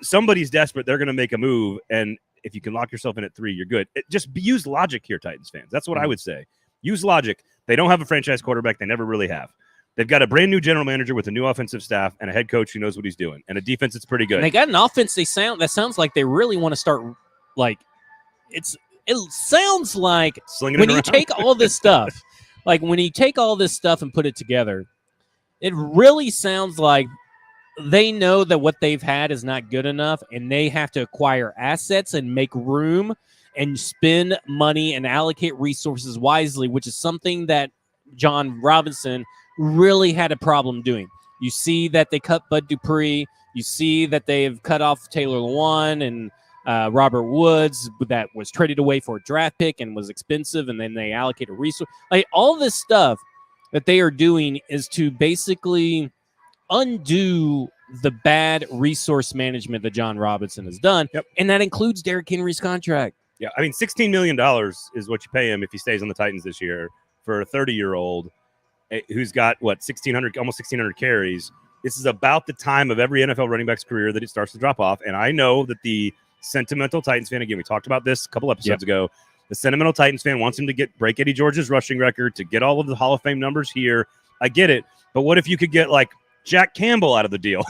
somebody's desperate, they're going to make a move, and if you can lock yourself in at 3, you're good. Use logic here, Titans fans. That's what I would say. Use logic. They don't have a franchise quarterback. They never really have. They've got a brand new general manager with a new offensive staff and a head coach who knows what he's doing, and a defense that's pretty good. And they got an offense that sounds like they really want to start, like, it sounds like slinging when it you around. take all this stuff, like when you take all this stuff and put it together, it really sounds like they know that what they've had is not good enough, and they have to acquire assets and make room and spend money and allocate resources wisely, which is something that John Robinson really had a problem doing. You see that they cut Bud Dupree. You see that they've cut off Taylor Lewan and Robert Woods that was traded away for a draft pick and was expensive, and then they allocate a resource. Like, all this stuff that they are doing is to basically undo the bad resource management that John Robinson has done, and that includes Derrick Henry's contract. Yeah, I mean, $16 million is what you pay him if he stays on the Titans this year for a 30-year-old who's got, almost 1,600 carries. This is about the time of every NFL running back's career that it starts to drop off. And I know that the sentimental Titans fan, again, we talked about this a couple episodes ago, the sentimental Titans fan wants him to break Eddie George's rushing record, to get all of the Hall of Fame numbers here. I get it. But what if you could get, like, Jack Campbell out of the deal?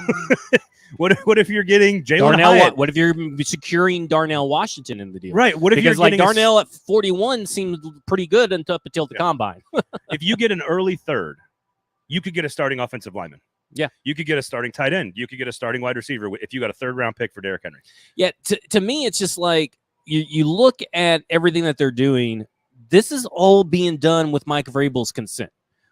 What if you're getting Jalen Hyatt? What if you're securing Darnell Washington in the deal? Right. What if because you're like Darnell at 41 seemed pretty good until the combine. If you get an early third, you could get a starting offensive lineman. Yeah. You could get a starting tight end. You could get a starting wide receiver if you got a 3rd-round pick for Derrick Henry. Yeah. To me, it's just like you look at everything that they're doing. This is all being done with Mike Vrabel's consent.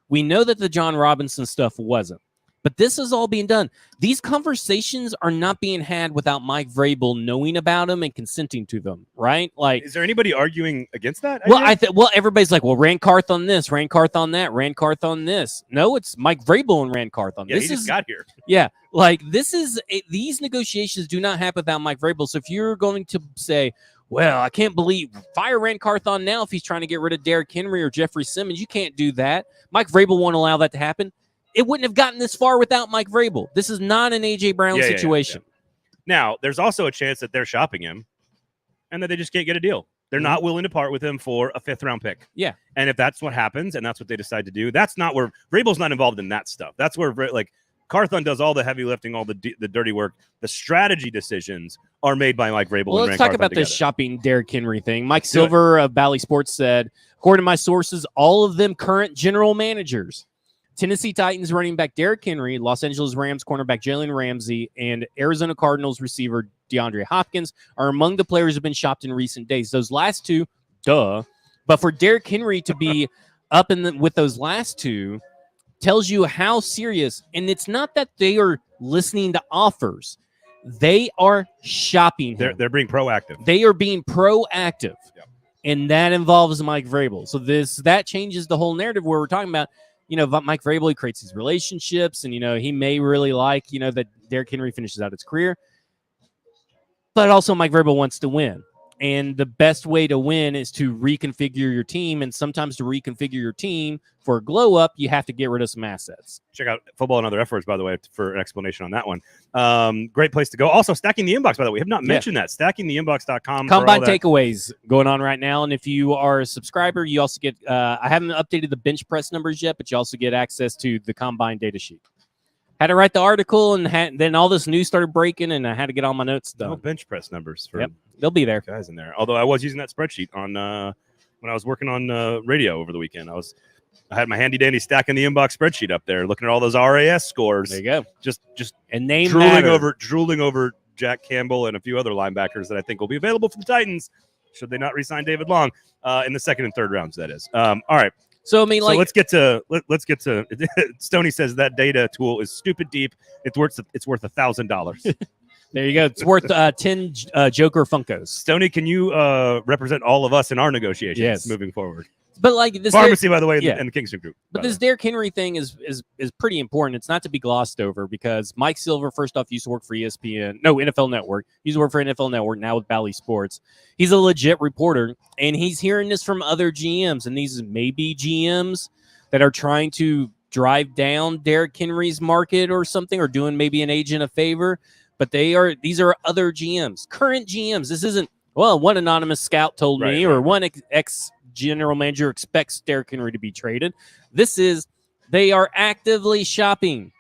We know that the John Robinson stuff wasn't. But this is all being done. These conversations are not being had without Mike Vrabel knowing about them and consenting to them, right? Like, is there anybody arguing against that? Well, everybody's like, well, Rand Carthon this, Rand Carthon that, Rand Carthon this. No, it's Mike Vrabel and Rand Carthon. Yeah, he just got here. Yeah, like these negotiations do not happen without Mike Vrabel. So if you're going to say, well, I can't believe fire Rand Carthon now if he's trying to get rid of Derrick Henry or Jeffrey Simmons, you can't do that. Mike Vrabel won't allow that to happen. It wouldn't have gotten this far without Mike Vrabel. This is not an A.J. Brown situation. Yeah. Now, there's also a chance that they're shopping him and that they just can't get a deal. They're not willing to part with him for a 5th-round pick. Yeah. And if that's what happens and that's what they decide to do, that's not where Vrabel's not involved in that stuff. That's where, like, Carthon does all the heavy lifting, all the dirty work. The strategy decisions are made by Mike Vrabel. Well, let's talk about the shopping Derrick Henry thing. Mike Silver of Bally Sports said, according to my sources, all of them current general managers. Tennessee Titans running back Derrick Henry, Los Angeles Rams cornerback Jalen Ramsey, and Arizona Cardinals receiver DeAndre Hopkins are among the players who have been shopped in recent days. Those last two, duh. But for Derrick Henry to be up with those last two tells you how serious. And it's not that they are listening to offers. They are shopping him. They're being proactive. They are being proactive. Yep. And that involves Mike Vrabel. So that changes the whole narrative where we're talking about, Mike Vrabel, he creates these relationships, and, he may really like, that Derrick Henry finishes out his career. But also Mike Vrabel wants to win. And the best way to win is to reconfigure your team. And sometimes to reconfigure your team for a glow up, you have to get rid of some assets. Check out Football and Other Efforts, by the way, for an explanation on that one. Great place to go. Also, Stacking the Inbox, by the way. We have not mentioned that. StackingTheInbox.com. Combine takeaways going on right now. And if you are a subscriber, you also get, I haven't updated the bench press numbers yet, but you also get access to the Combine data sheet. Had to write the article, and then all this news started breaking, and I had to get all my notes done. No bench press numbers for they'll be there. Guys in there. Although I was using that spreadsheet on when I was working on radio over the weekend. I had my handy dandy Stacking the Inbox spreadsheet up there, looking at all those RAS scores. There you go. Just and name drooling over Jack Campbell and a few other linebackers that I think will be available for the Titans should they not re-sign David Long in the second and third rounds? That is. All right. So I mean, like, let's get to Stoney says that data tool is stupid deep. It's worth $1,000. there you go. It's worth 10 Joker Funkos. Stoney, can you represent all of us in our negotiations moving forward? But like this Pharmacy, by the way, and the Kingston Group. But this Derrick Henry thing is pretty important. It's not to be glossed over because Mike Silver, first off, used to work for NFL Network. Used to work for NFL Network, now with Bally Sports. He's a legit reporter, and he's hearing this from other GMs, and these may be GMs that are trying to drive down Derrick Henry's market or something, or doing maybe an agent a favor. But these are other GMs, current GMs. This isn't, well, one anonymous scout told me, or one ex general manager expects Derrick Henry to be traded. They are actively shopping.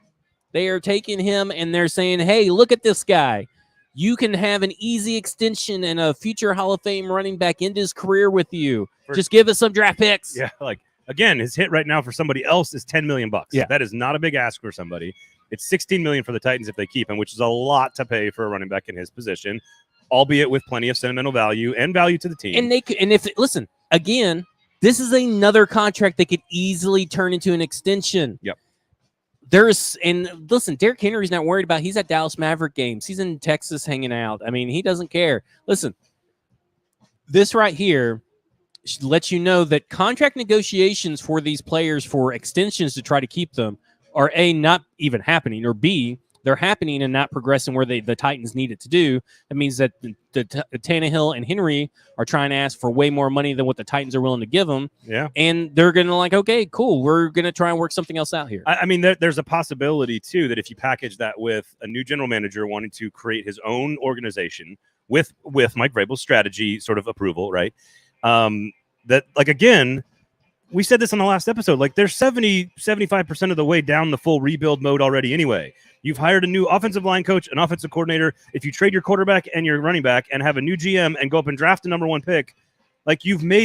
They are taking him and they're saying, hey, look at this guy. You can have an easy extension and a future Hall of Fame running back into his career with you. Just give us some draft picks. Yeah, like, again, his hit right now for somebody else is $10 million. Yeah. That is not a big ask for somebody. It's $16 million for the Titans if they keep him, which is a lot to pay for a running back in his position, albeit with plenty of sentimental value and value to the team. Listen, again, this is another contract that could easily turn into an extension. Yep. Listen, Derrick Henry's not worried about. He's at Dallas Maverick games. He's in Texas hanging out. I mean, he doesn't care. Listen, this right here lets you know that contract negotiations for these players for extensions to try to keep them are A, not even happening, or B, they're happening and not progressing where the Titans need it to do. That means that the Tannehill and Henry are trying to ask for way more money than what the Titans are willing to give them. Yeah. And they're going to like, okay, cool. We're going to try and work something else out here. I mean, there's a possibility, too, that if you package that with a new general manager wanting to create his own organization with Mike Vrabel's strategy sort of approval, right? That, like, again, we said this on the last episode, like, they're 75% of the way down the full rebuild mode already anyway. You've hired a new offensive line coach, an offensive coordinator. If you trade your quarterback and your running back and have a new GM and go up and draft a number one pick, like,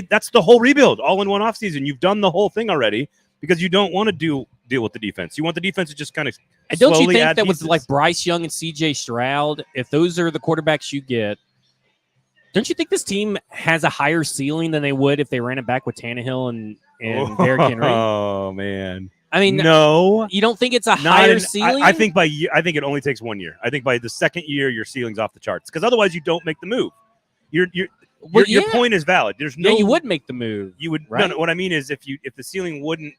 that's the whole rebuild all in one offseason. You've done the whole thing already because you don't want to deal with the defense. You want the defense to just kind of and don't you think that pieces. with like Bryce Young and CJ Stroud, if those are the quarterbacks you get, don't you think this team has a higher ceiling than they would if they ran it back with Tannehill and Derrick Henry? Oh, man. I mean, no. You don't think it's a higher ceiling? I think it only takes 1 year. I think by the second year, your ceiling's off the charts because otherwise you don't make the move. Your point is valid. You would make the move. You would. Right? No, what I mean is if the ceiling wouldn't.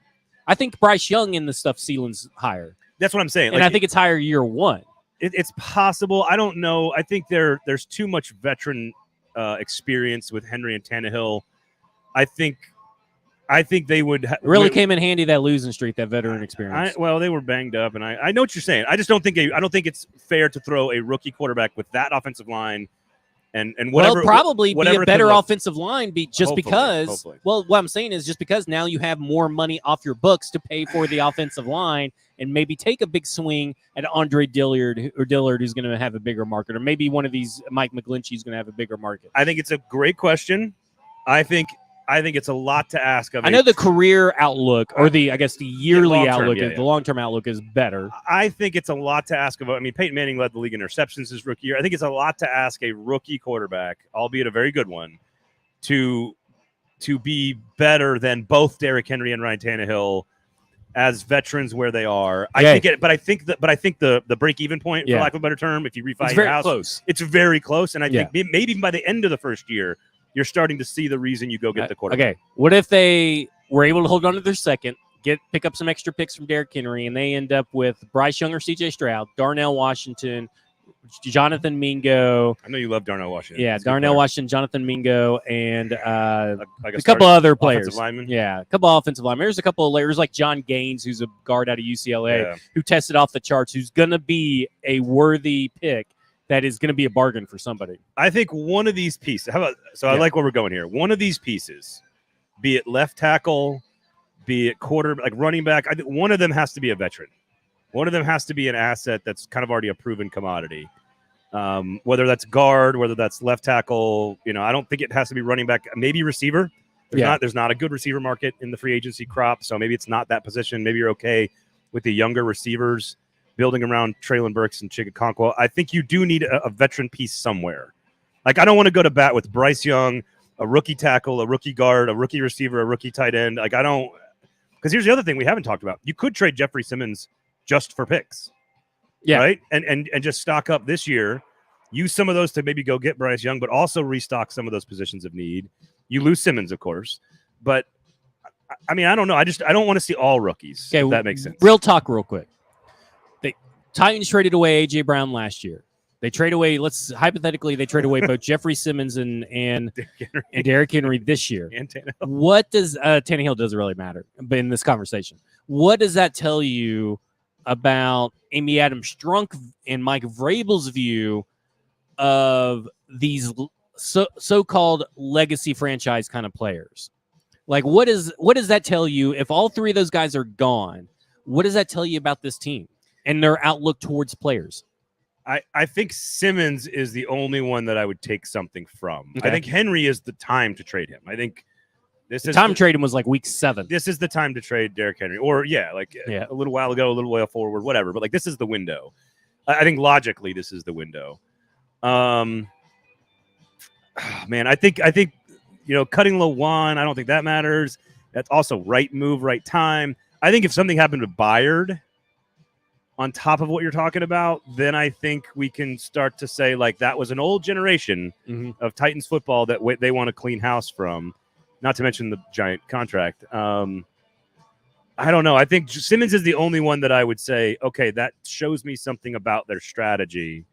I think Bryce Young in the stuff ceiling's higher. That's what I'm saying. And I think it's higher year one. It's possible. I don't know. I think there's too much veteran experience with Henry and Tannehill. I think they would really came in handy, that losing streak, that veteran experience. Well, they were banged up, and I know what you're saying. I just don't think it's fair to throw a rookie quarterback with that offensive line and whatever. Well, probably whatever be a better offensive line, because. Hopefully. Well, what I'm saying is just because now you have more money off your books to pay for the offensive line, and maybe take a big swing at Andre Dillard, who's going to have a bigger market, or maybe one of these Mike McGlinchey is going to have a bigger market. I think it's a great question. I think it's a lot to ask of. I know the career outlook, or the yearly outlook, the long-term outlook is better. I think it's a lot to ask of. I mean, Peyton Manning led the league in interceptions his rookie year. I think it's a lot to ask a rookie quarterback, albeit a very good one, to be better than both Derrick Henry and Ryan Tannehill as veterans where they are. I think the break-even point, for lack of a better term, if you refi your house, close. It's very close, and I think maybe by the end of the first year, you're starting to see the reason you go get the quarterback. Okay, what if they were able to hold on to their second, pick up some extra picks from Derrick Henry, and they end up with Bryce Young or CJ Stroud, Darnell Washington, Jonathan Mingo. I know you love Darnell Washington. Yeah, Darnell Washington, Jonathan Mingo, and a couple other players. Yeah, a couple offensive linemen. There's a couple of layers like John Gaines, who's a guard out of UCLA, who tested off the charts, who's going to be a worthy pick. That is going to be a bargain for somebody. I think one of these pieces. I like where we're going here. One of these pieces, be it left tackle, be it quarter, like running back. I think one of them has to be a veteran. One of them has to be an asset that's kind of already a proven commodity. Whether that's guard, whether that's left tackle. I don't think it has to be running back. Maybe receiver. There's not a good receiver market in the free agency crop, so maybe it's not that position. Maybe you're okay with the younger receivers, building around Traylon Burks and Chigakonkwo. I think you do need a veteran piece somewhere. Like, I don't want to go to bat with Bryce Young a rookie tackle, a rookie guard, a rookie receiver, a rookie tight end. Like I don't, because here's the other thing we haven't talked about. You could trade Jeffrey Simmons just for picks, right? And just stock up this year. Use some of those to maybe go get Bryce Young, but also restock some of those positions of need. You lose Simmons, of course, but I mean I don't know. I don't want to see all rookies. Okay, if that makes sense. Real talk, real quick. The Titans traded away AJ Brown last year. They trade away. They trade away both Jeffrey Simmons and Derrick Henry this year. And Tannehill. What does Tannehill doesn't really matter, but in this conversation, what does that tell you about Amy Adams Strunk and Mike Vrabel's view of these so-called legacy franchise kind of players? Like, what does that tell you if all three of those guys are gone? What does that tell you about this team and their outlook towards players? I think Simmons is the only one that I would take something from. Okay. I think Henry is the time to trade him. I think the time to trade him was like week 7. This is the time to trade Derrick Henry, or a little while ago, a little while forward, whatever. But like this is the window. I think logically this is the window. Man, I think cutting Lawan, I don't think that matters. That's also right move, right time. I think if something happened to Byard on top of what you're talking about, then I think we can start to say like that was an old generation of Titans football that they want to clean house from, not to mention the giant contract. I don't know. I think Simmons is the only one that I would say, okay, that shows me something about their strategy,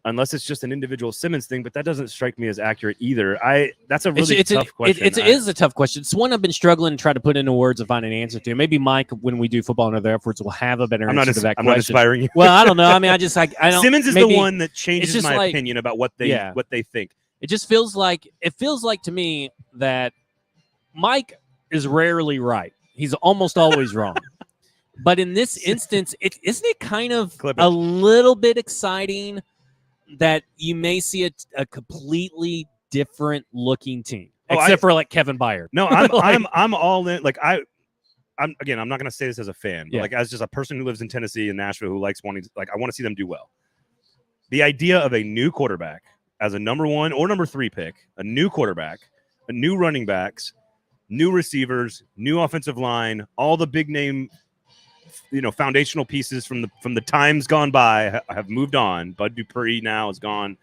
unless it's just an individual Simmons thing, but that doesn't strike me as accurate either. That's a really tough question. It is a tough question. It's one I've been struggling to try to put into words and find an answer to. Maybe Mike, when we do Football and Other Efforts, will have a better answer to that question. I'm not inspiring you. Well, I don't know. I mean, I don't. Simmons is the one that changes my opinion about what they think. It just feels like to me that Mike is rarely right. He's almost always wrong. But in this instance, isn't it kind of a little bit exciting that you may see a completely different looking team, except for like Kevin Byard? No, I'm all in. Like I'm not going to say this as a fan, but like as just a person who lives in Tennessee and Nashville who likes wanting to, like I want to see them do well. The idea of a new quarterback as a number 1 or number 3 pick, a new quarterback, a new running backs, new receivers, new offensive line, all the big name, foundational pieces from the times gone by have moved on. Bud Dupree now is gone.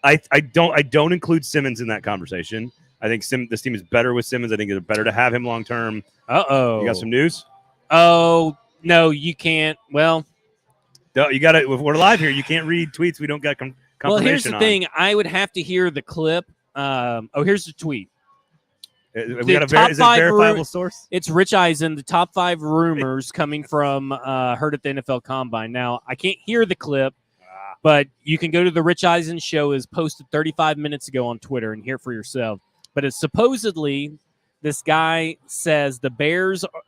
I don't include Simmons in that conversation. I think this team is better with Simmons. I think it's better to have him long term. You got some news? Oh no, you can't. Well, you got to. If we're live here, you can't read tweets we don't get confirmation. Well, here's the thing. I would have to hear the clip. Here's the tweet. We got is it a verifiable source? It's Rich Eisen, the top 5 rumors coming from heard at the NFL Combine. Now, I can't hear the clip, but you can go to the Rich Eisen show is posted 35 minutes ago on Twitter and hear for yourself. But it's supposedly this guy says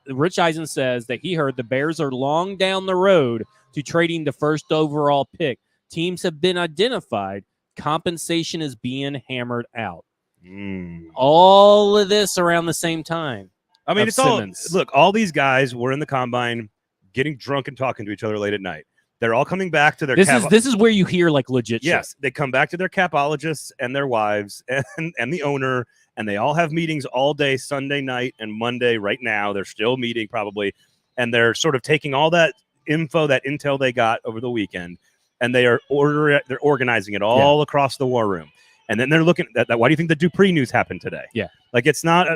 Rich Eisen says that he heard the Bears are long down the road to trading the first overall pick. Teams have been identified. Compensation is being hammered out. All of this around the same time. I mean, it's Simmons. all these guys were in the combine getting drunk and talking to each other late at night. They're all coming back to their This is where you hear like legit yes, shit. They come back to their capologists and their wives and the owner, and they all have meetings all day, Sunday night and Monday right now. They're still meeting probably, and they're sort of taking all that info, that intel they got over the weekend, and they're organizing it all across the war room. And then they're looking at that. Why do you think the Dupree news happened today? Yeah. Like it's not,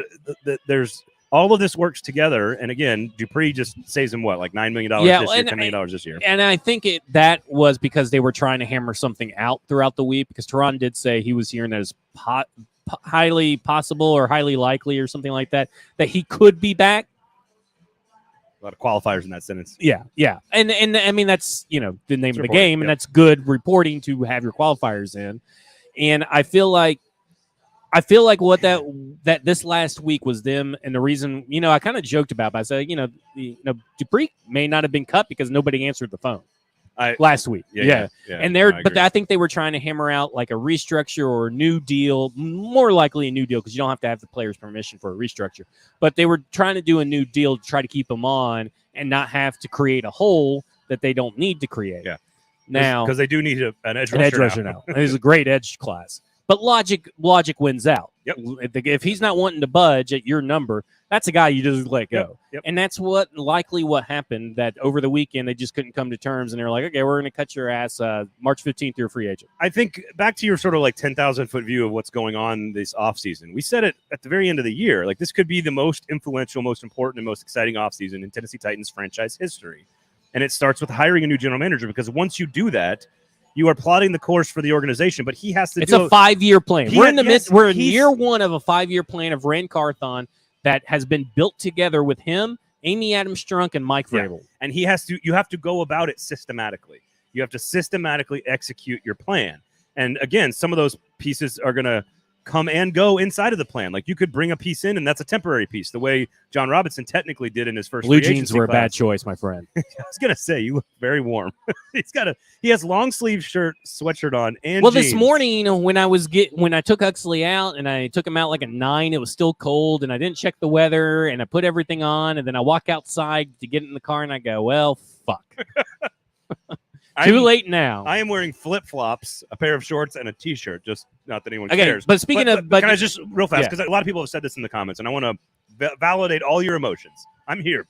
there's all of this works together. And again, Dupree just saves him like $9 million this year, $10 million this year. And I think that was because they were trying to hammer something out throughout the week, because Tehran did say he was hearing that it's highly possible or highly likely or something like that he could be back. A lot of qualifiers in that sentence. Yeah. And I mean, that's, the name of the game, and that's good reporting to have your qualifiers in. And I feel like what that this last week was them, and the reason, I kind of joked about it. I said, Dupree may not have been cut because nobody answered the phone last week. Yeah. And I think they were trying to hammer out like a restructure or a new deal, more likely a new deal, because you don't have to have the player's permission for a restructure. But they were trying to do a new deal to try to keep them on and not have to create a hole that they don't need to create. Yeah. Now, because they do need an edge rusher now. He's a great edge class, but logic wins out. Yep. If he's not wanting to budge at your number, that's a guy you just let go. Yep. And that's what happened, that over the weekend they just couldn't come to terms, and they're like, okay, we're going to cut your ass March 15th, you're a free agent. I think back to your sort of like 10,000-foot view of what's going on this offseason. We said it at the very end of the year. Like, this could be the most influential, most important, and most exciting offseason in Tennessee Titans franchise history. And it starts with hiring a new general manager, because once you do that, you are plotting the course for the organization, but he has to It's a 5-year plan. We're in the midst. We're in year one of a 5-year plan of Ran Carthon that has been built together with him, Amy Adams Strunk, and Mike Vrabel. And you have to go about it systematically. You have to systematically execute your plan. And again, some of those pieces are going to come and go inside of the plan. Like, you could bring a piece in, and that's a temporary piece, the way John Robinson technically did in his first blue jeans were a bad choice, my friend. I was gonna say, you look very warm. He has long sleeve sweatshirt on, and well, jeans. this morning when I took Huxley out, and I took him out like at 9, it was still cold, and I didn't check the weather, and I put everything on, and then I walk outside to get in the car, and I go, well, fuck. Too late now. I am wearing flip-flops, a pair of shorts, and a T-shirt. Just not that anyone okay, cares. But speaking of... But can I just, real fast, because a lot of people have said this in the comments, and I want to validate all your emotions. I'm here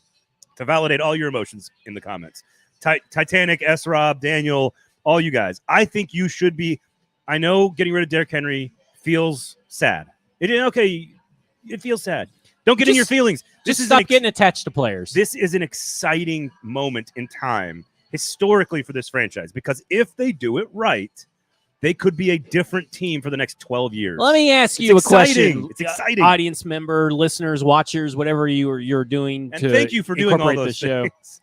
to validate all your emotions in the comments. Titanic, S-Rob, Daniel, all you guys. I think you should be... I know getting rid of Derrick Henry feels sad. It feels sad. Don't get in your feelings. Stop getting attached to players. This is an exciting moment in time historically for this franchise, because if they do it right, they could be a different team for the next 12 years. Let me ask you a question. It's exciting. Audience member, listeners, watchers, whatever you're doing, and to thank you for doing all incorporate those the show. things.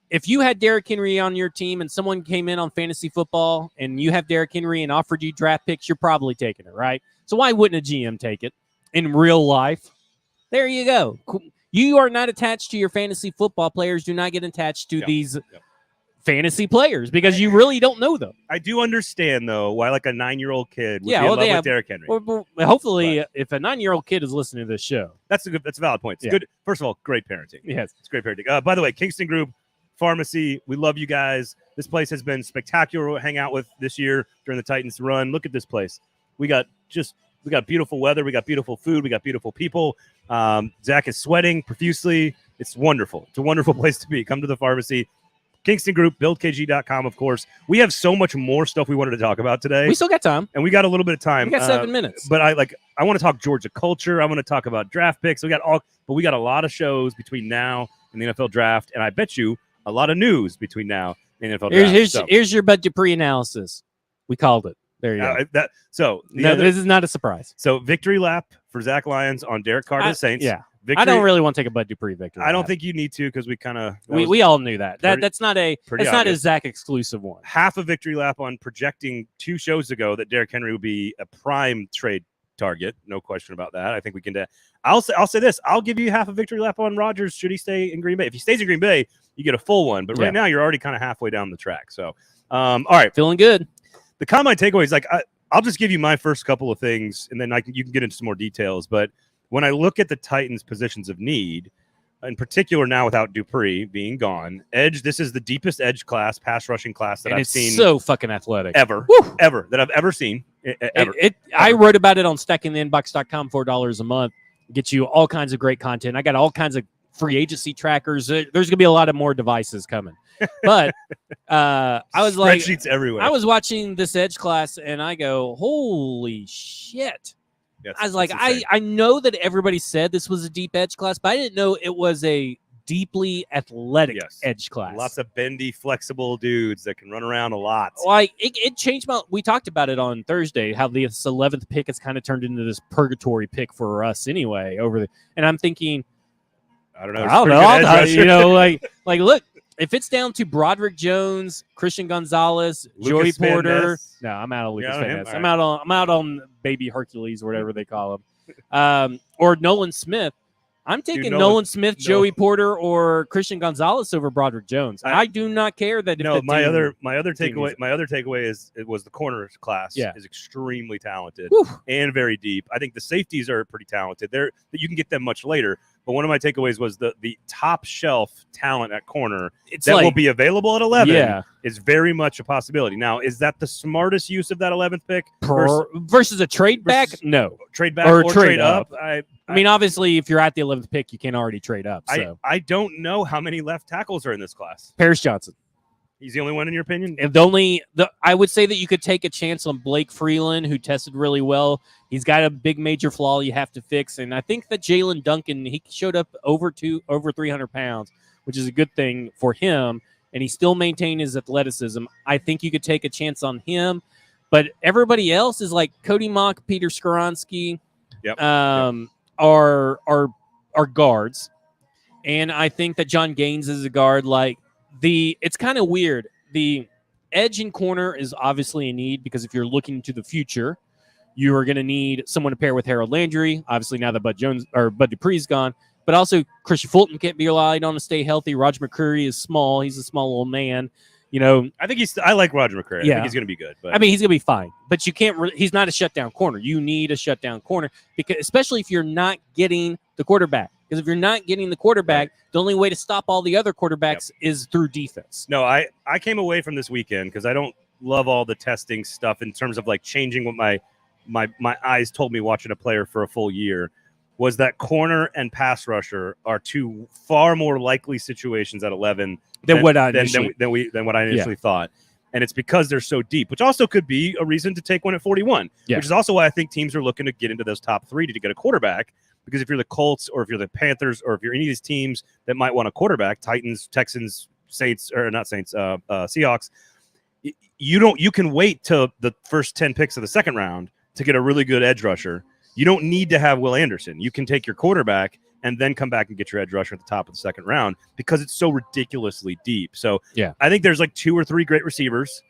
If you had Derrick Henry on your team and someone came in on fantasy football and you have Derrick Henry and offered you draft picks, you're probably taking it, right? So why wouldn't a GM take it in real life? There you go. You are not attached to your fantasy football players. Do not get attached to these fantasy players, because you really don't know them. I do understand, though, why like a 9-year-old kid would be in love with Derrick Henry. Hopefully, if a 9-year-old kid is listening to this show. That's a valid point. It's good. First of all, great parenting. Yes. It's great parenting. By the way, Kingston Group Pharmacy, we love you guys. This place has been spectacular to hang out with this year during the Titans run. Look at this place. We got beautiful weather. We got beautiful food. We got beautiful people. Zach is sweating profusely. It's wonderful. It's a wonderful place to be. Come to the pharmacy. Kingston Group, buildkg.com, of course. We have so much more stuff we wanted to talk about today. We still got time. And we got a little bit of time. We got 7 minutes. But I want to talk Georgia culture. I want to talk about draft picks. We got a lot of shows between now and the NFL draft. And I bet you a lot of news between now and the NFL draft. Here's your Bud Dupree analysis. We called it. There you go. This is not a surprise. So victory lap for Zach Lyons on Derek Carr to the Saints. Yeah. Victory. I don't really want to take a Bud Dupree victory. I don't think you need to, because we kind of we all knew that. That's not a Zach exclusive one. Half a victory lap on projecting 2 shows ago that Derrick Henry would be a prime trade target. No question about that. I think we can. I'll say this. I'll give you half a victory lap on Rodgers should he stay in Green Bay. If he stays in Green Bay, you get a full one. But right now you're already kind of halfway down the track. So, all right, feeling good. The combine takeaways, I'll just give you my first couple of things, and then you can get into some more details. But when I look at the Titans' positions of need, in particular now without Dupree being gone, edge, this is the deepest edge class, pass rushing class that I've seen. So fucking athletic. Ever that I've ever seen. Ever. I wrote about it on stackingtheinbox.com, $4 a month. Get you all kinds of great content. I got all kinds of free agency trackers. There's going to be a lot of more devices coming. But I was like, spreadsheets everywhere. I was watching this edge class and I go, holy shit. I was like, I know that everybody said this was a deep edge class, but I didn't know it was a deeply athletic edge class. Lots of bendy, flexible dudes that can run around a lot. Like it changed we talked about it on Thursday, how this 11th pick has kind of turned into this purgatory pick for us anyway. And I'm thinking, I don't know. Like look, if it's down to Broderick Jones, Christian Gonzalez, Joey Porter, no, I'm out of Lucas Van Ness. I'm out on baby Hercules, whatever they call him, or Nolan Smith. I'm taking Nolan Smith, Joey Porter, or Christian Gonzalez over Broderick Jones. I do not care that. My other takeaway is it was the corner class is extremely talented and very deep. I think the safeties are pretty talented. You can get them much later, But one of my takeaways was the top shelf talent at corner It's that like, will be available at 11 yeah, is very much a possibility. Now, is that the smartest use of that 11th pick versus a trade back? versus- No. trade back Or or trade trade up? I mean, obviously, if you're at the 11th pick, you can already trade up. So I don't know how many left tackles are in this class. Paris Johnson. He's the only one in your opinion? And I would say that you could take a chance on Blake Freeland, who tested really well. He's got a big major flaw you have to fix, and I think that Jalen Duncan, he showed up over 300 pounds, which is a good thing for him, and he still maintained his athleticism. I think you could take a chance on him, but everybody else is like Cody Mock, Peter Skoronski, are guards, and I think that John Gaines is a guard. It's kind of weird. The edge and corner is obviously a need because if you're looking to the future, you are going to need someone to pair with Harold Landry. Obviously, now that Bud Dupree's gone, but also Christian Fulton can't be relied on to stay healthy. Roger McCreary is small; he's a small old man. I think I like Roger McCreary. Yeah. I think he's going to be good. But I mean, he's going to be fine, but you can't. He's not a shutdown corner. You need a shutdown corner because, especially if you're not getting the quarterback. Because if you're not getting the quarterback, the only way to stop all the other quarterbacks is through defense. No, I came away from this weekend because I don't love all the testing stuff in terms of like changing what my eyes told me watching a player for a full year. Was that corner and pass rusher are two far more likely situations at 11 than what I initially thought. And it's because they're so deep, which also could be a reason to take one at 41, which is also why I think teams are looking to get into those top three to get a quarterback. Because if you're the Colts or if you're the Panthers or if you're any of these teams that might want a quarterback, Titans, Texans, Saints, or not Saints, Seahawks, you can wait till the first 10 picks of the second round to get a really good edge rusher. You don't need to have Will Anderson. You can take your quarterback and then come back and get your edge rusher at the top of the second round because it's so ridiculously deep. So I think there's like 2 or 3 great receivers.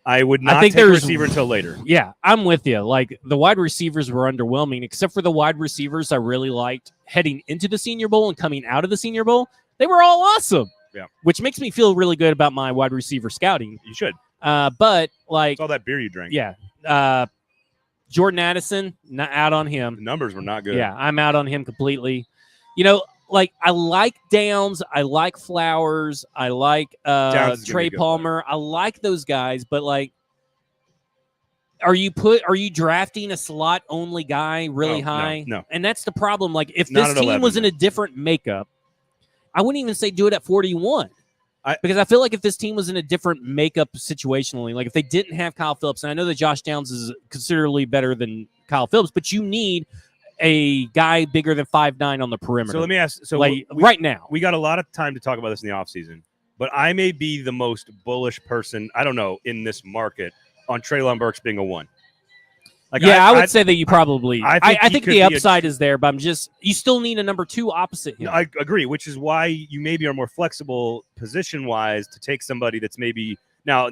I would not take a receiver until later. Yeah, I'm with you. Like, the wide receivers were underwhelming, except for the wide receivers I really liked heading into the Senior Bowl and coming out of the Senior Bowl. They were all awesome. Yeah. Which makes me feel really good about my wide receiver scouting. You should. But, like... It's all that beer you drank. Yeah. Jordan Addison, not out on him. The numbers were not good. Yeah, I'm out on him completely. Like, I like Downs, I like Flowers, I like Trey Palmer. I like those guys, but like, are you drafting a slot only guy really high? No. And that's the problem. Like, if this team was in a different makeup, I wouldn't even say do it at 41. Because I feel like if this team was in a different makeup situationally, like if they didn't have Kyle Phillips, and I know that Josh Downs is considerably better than Kyle Phillips, but you need a guy bigger than 5'9" on the perimeter. So let me ask. So like, right now, we got a lot of time to talk about this in the offseason, but I may be the most bullish person, I don't know, in this market on Treylon Burks being a 1. Like, I would say that you probably. I think the upside is there, but you still need a number 2 opposite him. I agree, which is why you maybe are more flexible position wise to take somebody that's maybe. Now,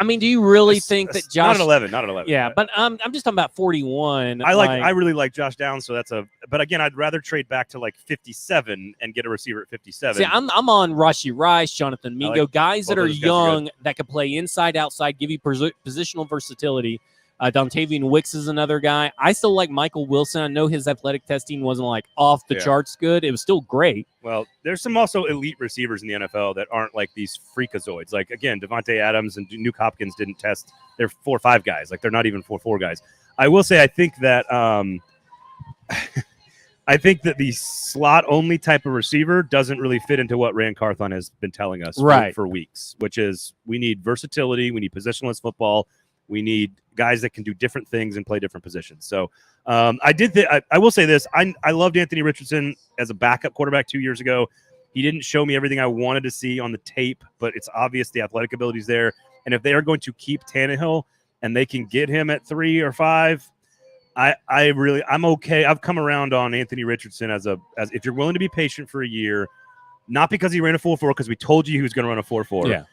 I mean, do you really think that Josh? Not at 11. Yeah, but I'm just talking about 41. I really like Josh Downs, so but again, I'd rather trade back to like 57 and get a receiver at 57. See, I'm on Rashee Rice, Jonathan Mingo, guys that are young that can play inside, outside, give you positional versatility. Dontavian Wicks is another guy. I still like Michael Wilson. I know his athletic testing wasn't like off the charts good. It was still great. Well, there's some also elite receivers in the NFL that aren't like these freakazoids. Like, again, Devontae Adams and Nuke Hopkins didn't test. They're 4-5 guys. Like, they're not even 4-4 guys. I will say I think that the slot only type of receiver doesn't really fit into what Rand Carthon has been telling us for weeks, which is we need versatility, we need positionless football. We need guys that can do different things and play different positions. So I will say this. I loved Anthony Richardson as a backup quarterback 2 years ago. He didn't show me everything I wanted to see on the tape, but it's obvious the athletic ability is there. And if they are going to keep Tannehill and they can get him at 3 or 5, I'm okay. I've come around on Anthony Richardson as if you're willing to be patient for a year, not because he ran a 4.4, because we told you he was going to run a 4.4. Yeah.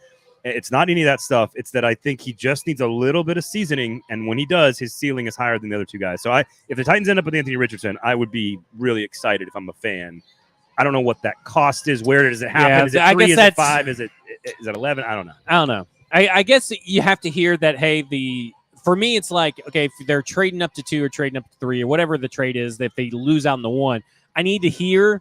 It's not any of that stuff. It's that I think he just needs a little bit of seasoning, and when he does, his ceiling is higher than the other 2 guys. So if the Titans end up with Anthony Richardson, I would be really excited if I'm a fan. I don't know what that cost is. Where does it happen? Yeah, is it 3? Is it 5? Is it 11? I don't know. I guess you have to hear that, hey, for me, it's like, okay, if they're trading up to 2 or trading up to 3 or whatever the trade is, if they lose out in the 1, I need to hear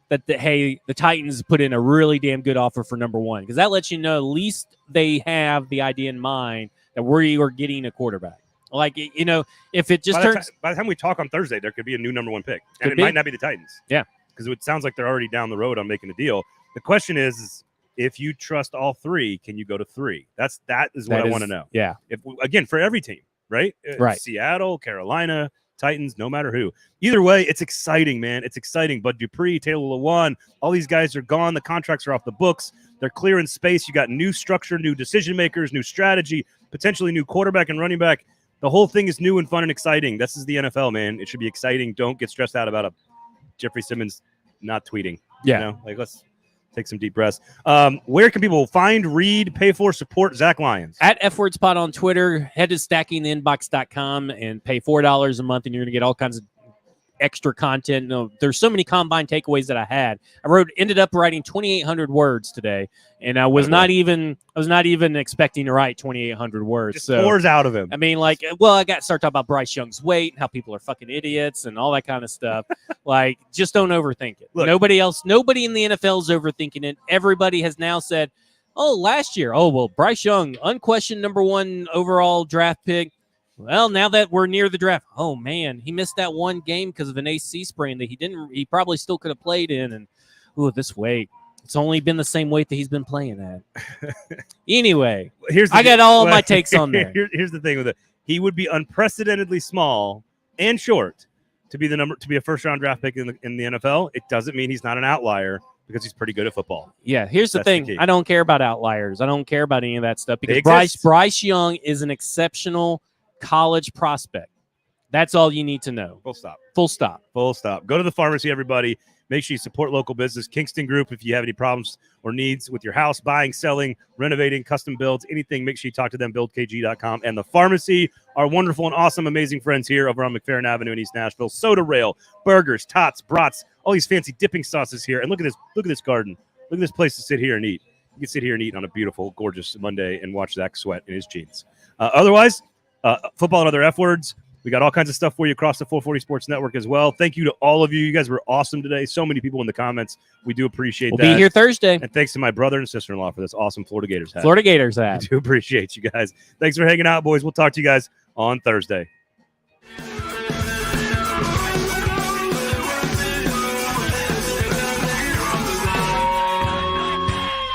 that the Titans put in a really damn good offer for number one, because that lets you know at least they have the idea in mind that we are getting a quarterback. Like, if it just turns by the time we talk on Thursday, there could be a new number one pick, and it be. might not be the Titans. Yeah, because it sounds like they're already down the road on making a deal. The question is if you trust all three, can you go to three? That is what I want to know. Yeah. Again, for every team, right? Right. Seattle, Carolina, Titans, no matter who. Either way, it's exciting, man. It's exciting. Bud Dupree, Taylor Lewan, all these guys are gone. The contracts are off the books. They're clearing space. You got new structure, new decision makers, new strategy, potentially new quarterback and running back. The whole thing is new and fun and exciting. This is the NFL, man. It should be exciting. Don't get stressed out about Jeffrey Simmons not tweeting. Yeah. Let's take some deep breaths. Where can people find, read, pay for, support Zach Lyons? At FWordSpot on Twitter. Head to stackingtheinbox.com and pay $4 a month, and you're going to get all kinds of extra content. There's so many combine takeaways that I ended up writing 2,800 words today, and I was not even expecting to write 2,800 words. Just pours out of him. I mean, I got to start talking about Bryce Young's weight and how people are fucking idiots and all that kind of stuff. Just don't overthink it. Look, nobody in the NFL is overthinking it. Everybody has now said, last year, Bryce Young, unquestioned number one overall draft pick. Well, now that we're near the draft, oh man, he missed that one game because of an AC sprain that he probably still could have played in. And this weight, it's only been the same weight that he's been playing at. Anyway, I got all my takes on there. Here's the thing with it. He would be unprecedentedly small and short to be a first round draft pick in the NFL. It doesn't mean he's not an outlier because he's pretty good at football. Yeah, here's the thing. I don't care about outliers. I don't care about any of that stuff because Bryce Young is an exceptional college prospect. That's all you need to know. Full stop. Go to the pharmacy, everybody. Make sure you support local business. Kingston Group, if you have any problems or needs with your house, buying, selling, renovating, custom builds, anything, make sure you talk to them, buildkg.com. And the pharmacy, our wonderful and awesome, amazing friends here over on McFerrin Avenue in East Nashville. Soda Rail, burgers, tots, brats, all these fancy dipping sauces here. And look at this garden. Look at this place to sit here and eat. You can sit here and eat on a beautiful, gorgeous Monday and watch Zach sweat in his jeans. Otherwise, football and other F words. We got all kinds of stuff for you across the 440 Sports Network as well. Thank you to all of you. You guys were awesome today. So many people in the comments. We do appreciate that. We'll be here Thursday. And thanks to my brother and sister-in-law for this awesome Florida Gators hat. Florida Gators hat. We do appreciate you guys. Thanks for hanging out, boys. We'll talk to you guys on Thursday.